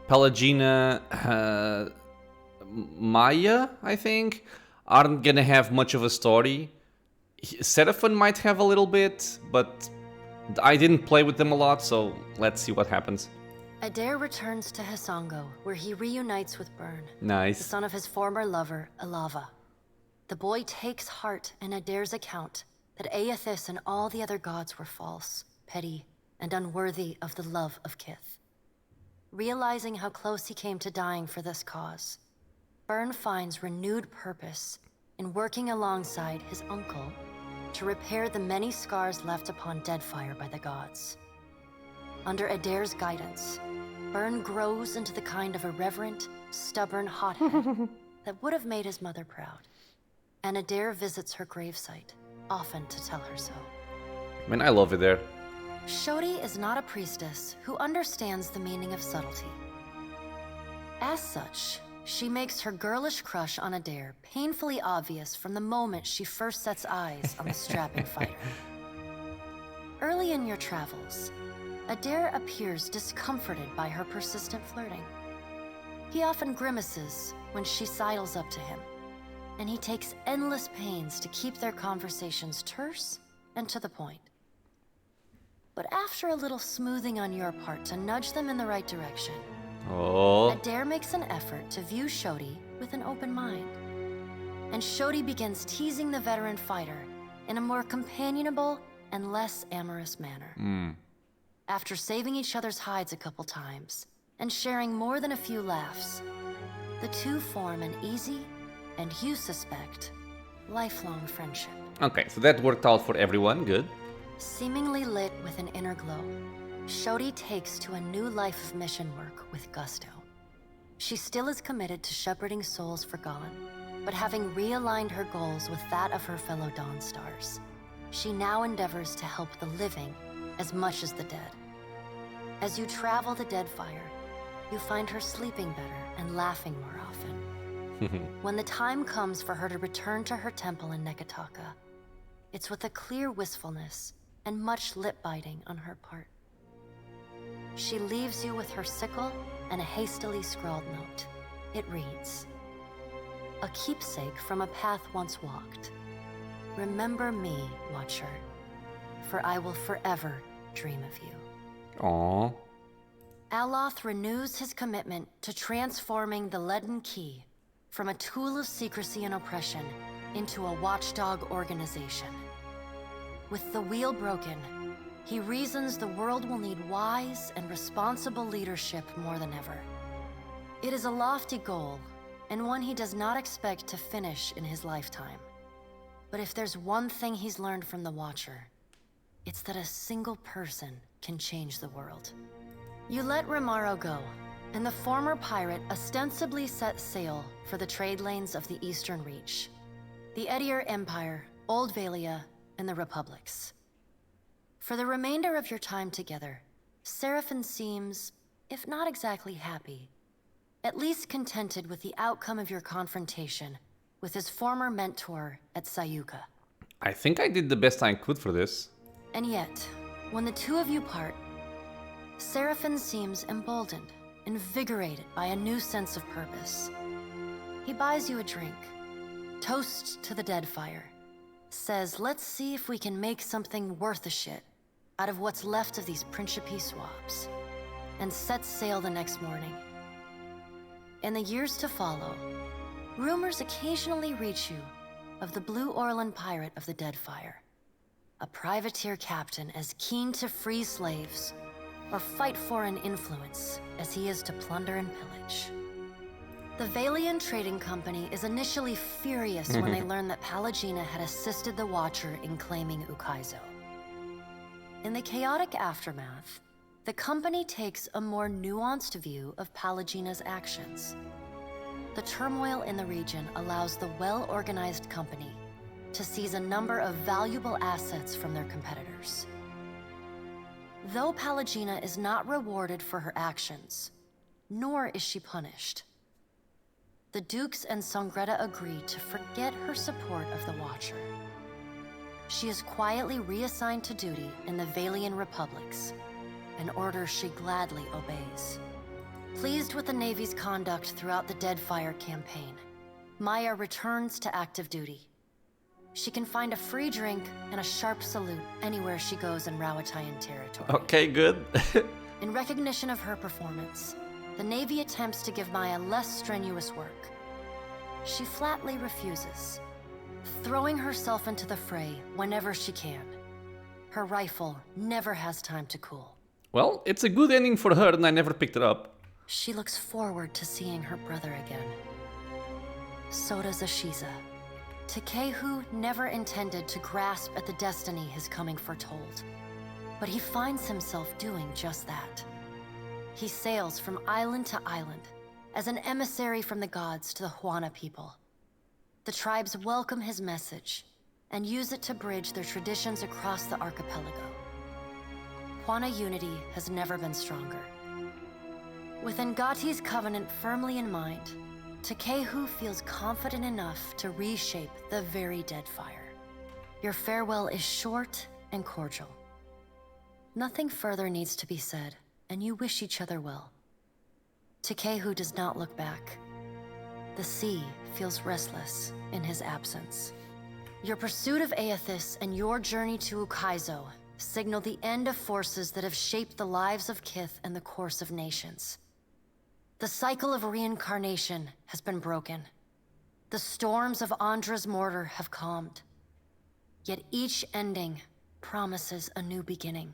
Pelagina, Maya, I think, aren't gonna have much of a story. Seraphon might have a little bit, but I didn't play with them a lot, so let's see what happens. Adair returns to Hisango, where he reunites with Byrne, Nice. the son of his former lover, Ilava. The boy takes heart in Adair's account that Eothas and all the other gods were false, petty, and unworthy of the love of kith. Realizing how close he came to dying for this cause, Byrne finds renewed purpose in working alongside his uncle to repair the many scars left upon Deadfire by the gods. Under Adair's guidance, Byrne grows into the kind of irreverent, stubborn hothead that would have made his mother proud. And Adair visits her gravesite, often to tell her so. I mean, I love it there. Shodi is not a priestess who understands the meaning of subtlety. As such, she makes her girlish crush on Adair painfully obvious from the moment she first sets eyes on the strapping fighter. Early in your travels, Adair appears discomforted by her persistent flirting. He often grimaces when she sidles up to him, and he takes endless pains to keep their conversations terse and to the point. But after a little smoothing on your part to nudge them in the right direction, Adair makes an effort to view Shodi with an open mind. And Shodi begins teasing the veteran fighter in a more companionable and less amorous manner. After saving each other's hides a couple times and sharing more than a few laughs, the two form an easy, and you suspect, lifelong friendship. Okay, so that worked out for everyone, good. Seemingly lit with an inner glow, Shodi takes to a new life of mission work with gusto. She still is committed to shepherding souls forgone, but having realigned her goals with that of her fellow Dawn Stars, she now endeavors to help the living as much as the dead. As you travel the Deadfire, you find her sleeping better and laughing more often. When the time comes for her to return to her temple in Neketaka, it's with a clear wistfulness and much lip-biting on her part. She leaves you with her sickle and a hastily scrawled note. It reads, "A keepsake from a path once walked. Remember me, Watcher, for I will forever dream of you." Aww. Aloth renews his commitment to transforming the Leaden Key from a tool of secrecy and oppression into a watchdog organization. With the wheel broken, he reasons the world will need wise and responsible leadership more than ever. It is a lofty goal, and one he does not expect to finish in his lifetime. But if there's one thing he's learned from the Watcher, it's that a single person can change the world. You let Romaro go, and the former pirate ostensibly set sail for the trade lanes of the Eastern Reach, the Edier Empire, Old Valia, and the Republics. For the remainder of your time together, Seraphon seems, if not exactly happy, at least contented with the outcome of your confrontation with his former mentor at Sayuka. I think I did the best I could for this. And yet, when the two of you part, Seraphon seems emboldened, invigorated by a new sense of purpose. He buys you a drink, toasts to the Deadfire, says let's see if we can make something worth a shit out of what's left of these Principe swabs, and sets sail the next morning. In the years to follow, rumors occasionally reach you of the Blue Orland pirate of the Deadfire, a privateer captain as keen to free slaves or fight foreign influence as he is to plunder and pillage. The Valian Trading Company is initially furious when they learn that Pallegina had assisted the Watcher in claiming Ukaizo. In the chaotic aftermath, the company takes a more nuanced view of Pallegina's actions. The turmoil in the region allows the well-organized company to seize a number of valuable assets from their competitors. Though Pallegina is not rewarded for her actions, nor is she punished, the Dukes and Songreta agree to forget her support of the Watcher. She is quietly reassigned to duty in the Valian Republics, an order she gladly obeys. Pleased with the Navy's conduct throughout the Deadfire campaign, Maya returns to active duty. She can find a free drink and a sharp salute anywhere she goes in Rawatayan territory. Okay, good. In recognition of her performance, the Navy attempts to give Maya less strenuous work. She flatly refuses, throwing herself into the fray whenever she can. Her rifle never has time to cool. Well, it's a good ending for her and I never picked it up. She looks forward to seeing her brother again. So does Ashiza. Takehu never intended to grasp at the destiny his coming foretold, but he finds himself doing just that. He sails from island to island as an emissary from the gods to the Huana people. The tribes welcome his message and use it to bridge their traditions across the archipelago. Huana unity has never been stronger. With Ngati's covenant firmly in mind, Takehu feels confident enough to reshape the very Deadfire. Your farewell is short and cordial. Nothing further needs to be said, and you wish each other well. Takehu does not look back. The sea feels restless in his absence. Your pursuit of Eothas and your journey to Ukaizo signal the end of forces that have shaped the lives of Kith and the course of nations. The cycle of reincarnation has been broken. The storms of Andra's mortar have calmed. Yet each ending promises a new beginning.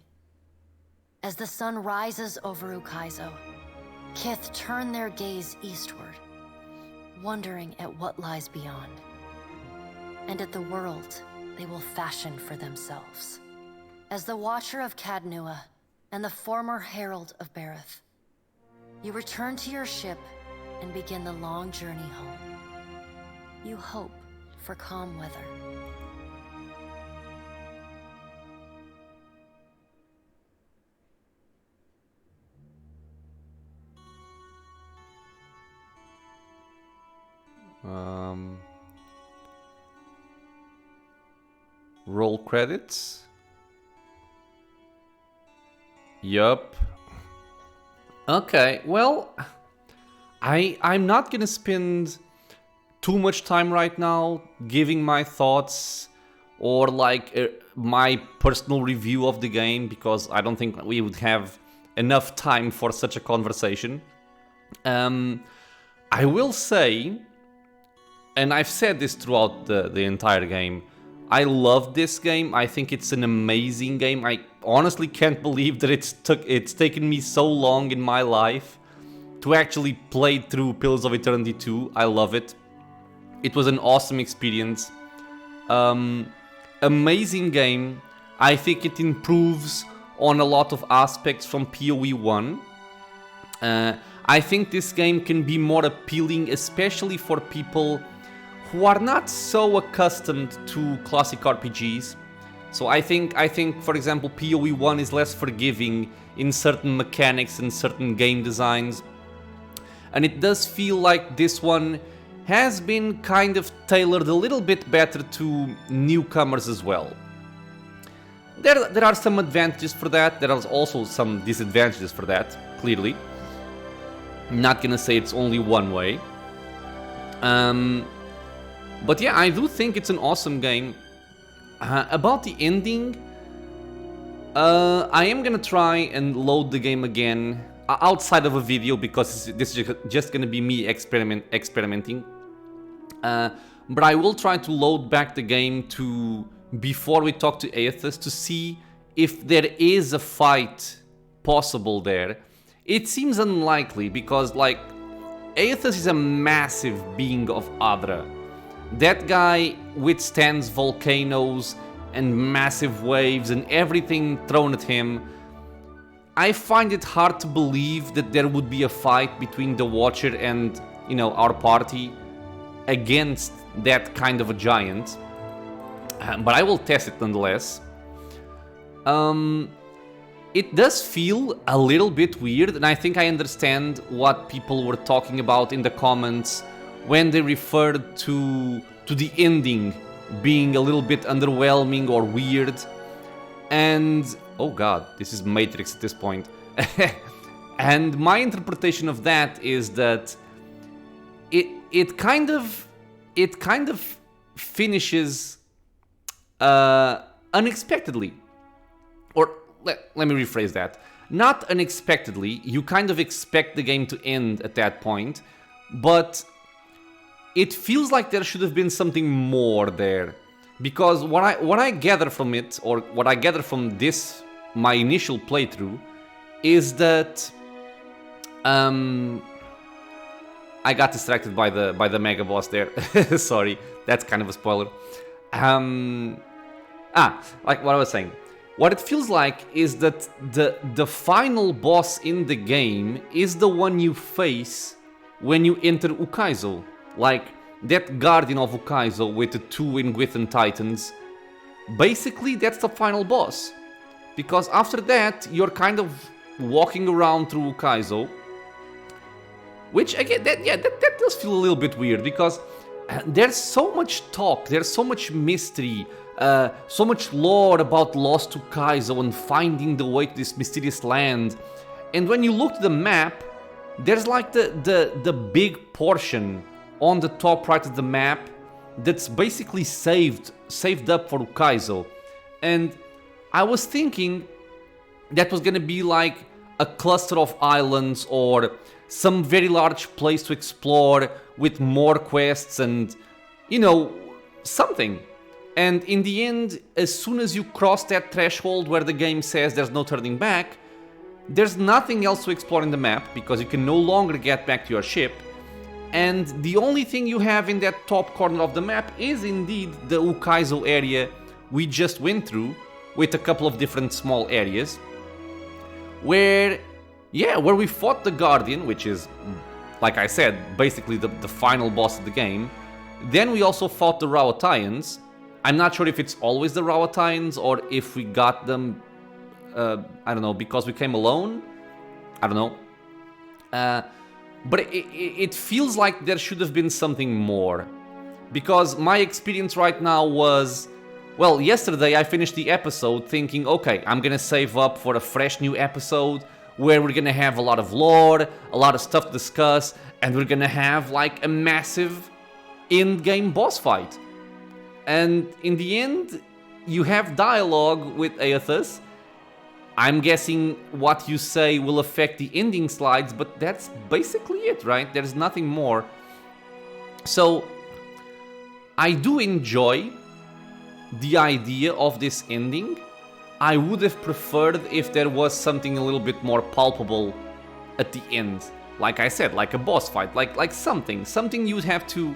As the sun rises over Ukaizo, Kith turn their gaze eastward, wondering at what lies beyond, and at the world they will fashion for themselves. As the Watcher of Cadnua and the former Herald of Bareth, you return to your ship and begin the long journey home. You hope for calm weather. Roll credits. Yup. Okay, well, I'm not gonna spend too much time right now giving my thoughts or like my personal review of the game, because I don't think we would have enough time for such a conversation. I will say, and I've said this throughout the entire game, I love this game. I think it's an amazing game. I honestly can't believe that it's taken me so long in my life to actually play through Pillars of Eternity 2. I love it. It was an awesome experience. Amazing game. I think it improves on a lot of aspects from PoE1. I think this game can be more appealing, especially for people who are not so accustomed to classic RPGs. So I think, for example, PoE1 is less forgiving in certain mechanics and certain game designs. And it does feel like this one has been kind of tailored a little bit better to newcomers as well. There are some advantages for that. There are also some disadvantages for that, clearly. I'm not gonna say it's only one way. But yeah, I do think it's an awesome game. About the ending, I am gonna try and load the game again outside of a video, because this is just gonna be me experimenting. But I will try to load back the game before we talk to Eothas to see if there is a fight possible there. It seems unlikely because, like, Eothas is a massive being of Adra. That guy withstands volcanoes and massive waves and everything thrown at him. I find it hard to believe that there would be a fight between the Watcher and, you know, our party against that kind of a giant. But I will test it nonetheless. It does feel a little bit weird, and I think I understand what people were talking about in the comments when they referred to the ending being a little bit underwhelming or weird. And oh god, this is Matrix at this point. And my interpretation of that is that it kind of finishes unexpectedly. Or let me rephrase that. Not unexpectedly, you kind of expect the game to end at that point, but it feels like there should have been something more there. Because what I gather from it, or what I gather from this, my initial playthrough, is that I got distracted by the mega boss there. Sorry, that's kind of a spoiler. Like what I was saying. What it feels like is that the final boss in the game is the one you face when you enter Ukaizo. Like, that Guardian of Ukaizo with the two Ingwithan Titans. Basically, that's the final boss. Because after that, you're kind of walking around through Ukaizo. Which, again, that does feel a little bit weird, because there's so much talk, there's so much mystery, so much lore about lost Ukaizo and finding the way to this mysterious land. And when you look at the map, there's like the big portion on the top right of the map that's basically saved up for Ukaizo. And I was thinking that was gonna be like a cluster of islands or some very large place to explore with more quests and, you know, something. And in the end, as soon as you cross that threshold where the game says there's no turning back, there's nothing else to explore in the map because you can no longer get back to your ship. And the only thing you have in that top corner of the map is indeed the Ukaizo area we just went through, with a couple of different small areas where we fought the Guardian, which is, like I said, basically the final boss of the game. Then we also fought the Rawatayans. I'm not sure if it's always the Rawatayans or if we got them, I don't know, because we came alone. I don't know. But it feels like there should have been something more. Because my experience right now was, well, yesterday I finished the episode thinking, okay, I'm gonna save up for a fresh new episode where we're gonna have a lot of lore, a lot of stuff to discuss, and we're gonna have like a massive in-game boss fight. And in the end, you have dialogue with Eothas. I'm guessing what you say will affect the ending slides, but that's basically it, right? There's nothing more. So, I do enjoy the idea of this ending. I would have preferred if there was something a little bit more palpable at the end. Like I said, like a boss fight, like something you'd have to,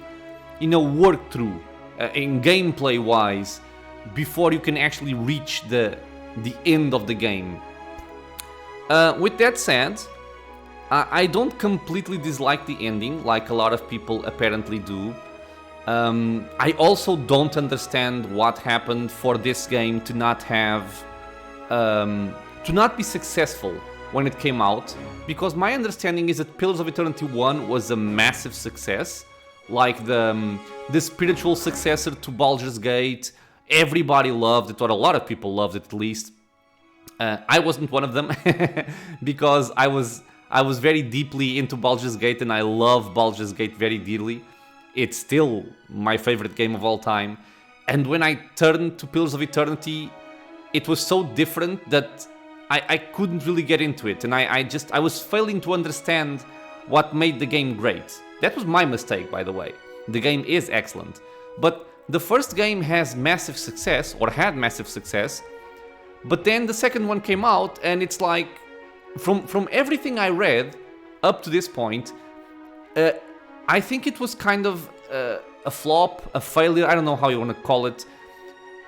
you know, work through in gameplay wise before you can actually reach the end of the game. With that said, I don't completely dislike the ending like a lot of people apparently do. I also don't understand what happened for this game to not have to not be successful when it came out, because my understanding is that Pillars of Eternity 1 was a massive success, like the spiritual successor to Baldur's Gate. Everybody loved it, or a lot of people loved it at least. I wasn't one of them because I was very deeply into Baldur's Gate and I love Baldur's Gate very dearly. It's still my favorite game of all time. And when I turned to Pillars of Eternity, it was so different that I couldn't really get into it. And I was failing to understand what made the game great. That was my mistake, by the way. The game is excellent. But the first game has massive success, or had massive success. But then the second one came out, and it's like, from everything I read up to this point, I think it was kind of a flop, a failure, I don't know how you want to call it.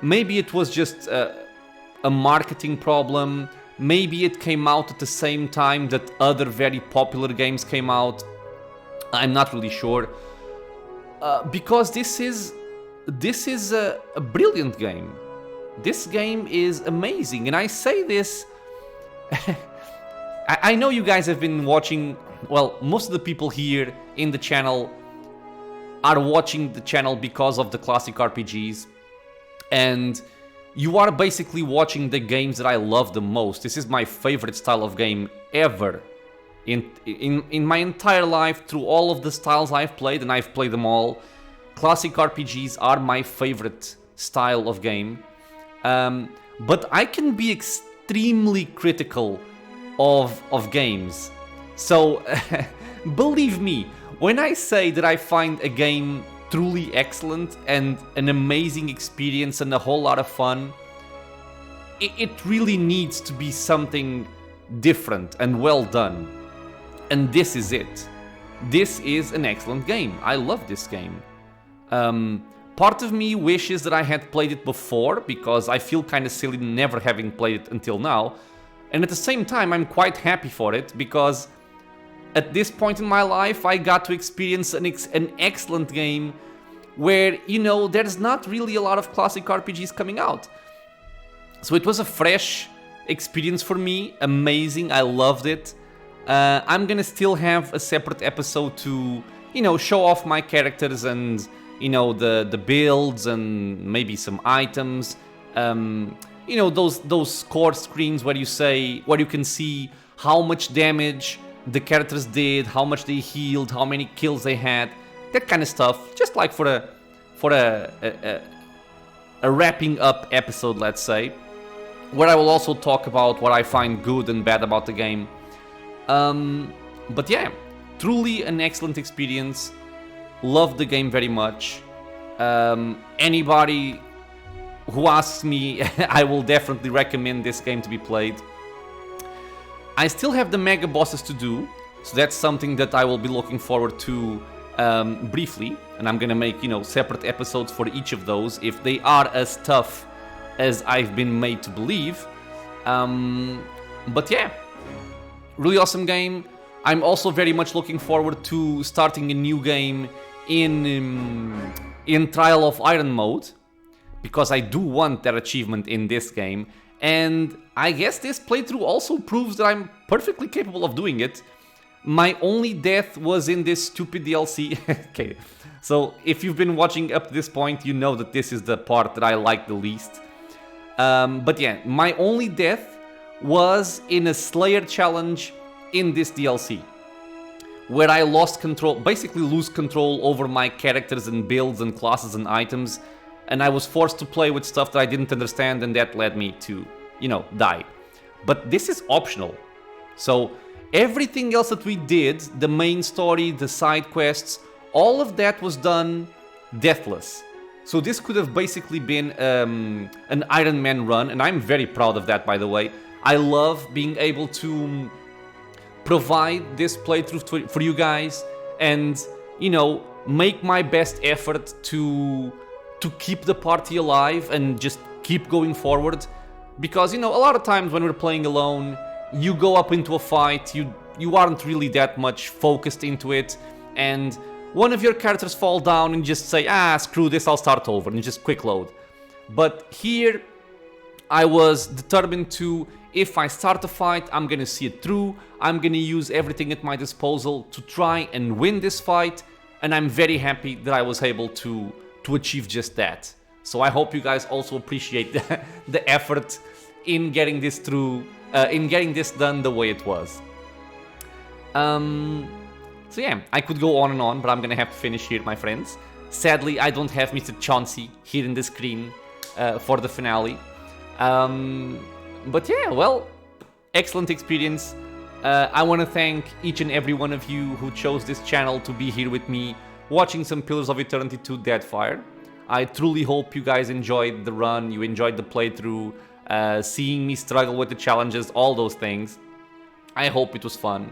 Maybe it was just a marketing problem. Maybe it came out at the same time that other very popular games came out. I'm not really sure. Because this is a brilliant game. This game is amazing, and I say this... I know you guys have been watching... Well, most of the people here in the channel are watching the channel because of the classic RPGs, and you are basically watching the games that I love the most. This is my favorite style of game ever. In my entire life, through all of the styles I've played, and I've played them all, classic RPGs are my favorite style of game. But I can be extremely critical of games. So, believe me, when I say that I find a game truly excellent and an amazing experience and a whole lot of fun, it really needs to be something different and well done. And this is it. This is an excellent game. I love this game. Part of me wishes that I had played it before, because I feel kind of silly never having played it until now. And at the same time, I'm quite happy for it, because at this point in my life, I got to experience an excellent game where, you know, there's not really a lot of classic RPGs coming out. So it was a fresh experience for me, amazing, I loved it. I'm gonna still have a separate episode to, you know, show off my characters and you know, the builds and maybe some items. You know, those score screens where you can see how much damage the characters did, how much they healed, how many kills they had, that kind of stuff. Just like for a wrapping up episode, let's say, where I will also talk about what I find good and bad about the game. But yeah, truly an excellent experience. Loved the game very much. Anybody who asks me, I will definitely recommend this game to be played. I still have the mega bosses to do, so that's something that I will be looking forward to briefly, and I'm gonna make, you know, separate episodes for each of those if they are as tough as I've been made to believe. But yeah, really awesome game. I'm also very much looking forward to starting a new game in Trial of Iron mode, because I do want that achievement in this game, and I guess this playthrough also proves that I'm perfectly capable of doing it. My only death was in this stupid DLC. Okay, so if you've been watching up to this point, you know that this is the part that I like the least. But yeah, my only death was in a Slayer challenge in this DLC, where I lost control, basically lose control over my characters and builds and classes and items, and I was forced to play with stuff that I didn't understand, and that led me to, you know, die. But this is optional. So everything else that we did, the main story, the side quests, all of that was done deathless. So this could have basically been an Iron Man run, and I'm very proud of that, by the way. I love being able to provide this playthrough for you guys and, you know, make my best effort to keep the party alive and just keep going forward. Because, you know, a lot of times when we're playing alone, you go up into a fight, you aren't really that much focused into it, and one of your characters fall down and just say, screw this, I'll start over, and just quick load. But here, I was determined to, if I start a fight, I'm gonna see it through, I'm gonna use everything at my disposal to try and win this fight, and I'm very happy that I was able to achieve just that. So I hope you guys also appreciate the effort in getting this through, in getting this done the way it was. So yeah, I could go on, but I'm gonna have to finish here, my friends. Sadly, I don't have Mr. Chauncey here in the screen for the finale. But yeah, well, excellent experience. I want to thank each and every one of you who chose this channel to be here with me, watching some Pillars of Eternity 2 Deadfire. I truly hope you guys enjoyed the run, you enjoyed the playthrough, seeing me struggle with the challenges, all those things. I hope it was fun.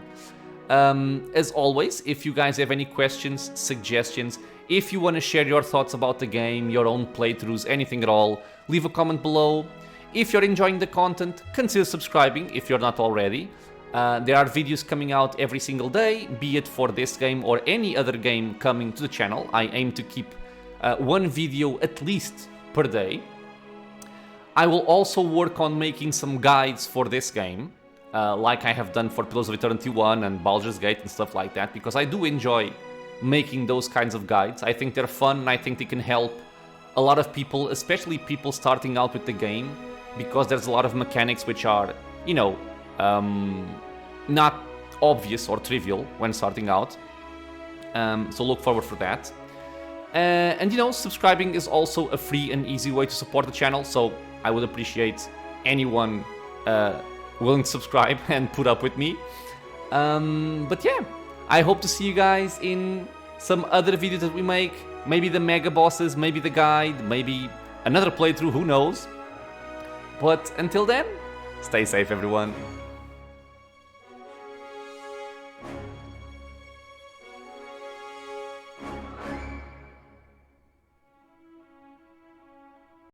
As always, if you guys have any questions, suggestions, if you want to share your thoughts about the game, your own playthroughs, anything at all, leave a comment below. If you're enjoying the content, consider subscribing if you're not already. There are videos coming out every single day, be it for this game or any other game coming to the channel. I aim to keep one video at least per day. I will also work on making some guides for this game, like I have done for Pillars of Eternity 1 and Baldur's Gate and stuff like that, because I do enjoy making those kinds of guides. I think they're fun, and I think they can help a lot of people, especially people starting out with the game, because there's a lot of mechanics which are, you know, not obvious or trivial when starting out. So look forward for that. And you know, subscribing is also a free and easy way to support the channel, so I would appreciate anyone willing to subscribe and put up with me. But yeah, I hope to see you guys in some other videos that we make. Maybe the mega bosses, maybe the guide, maybe another playthrough, who knows. But until then, stay safe everyone.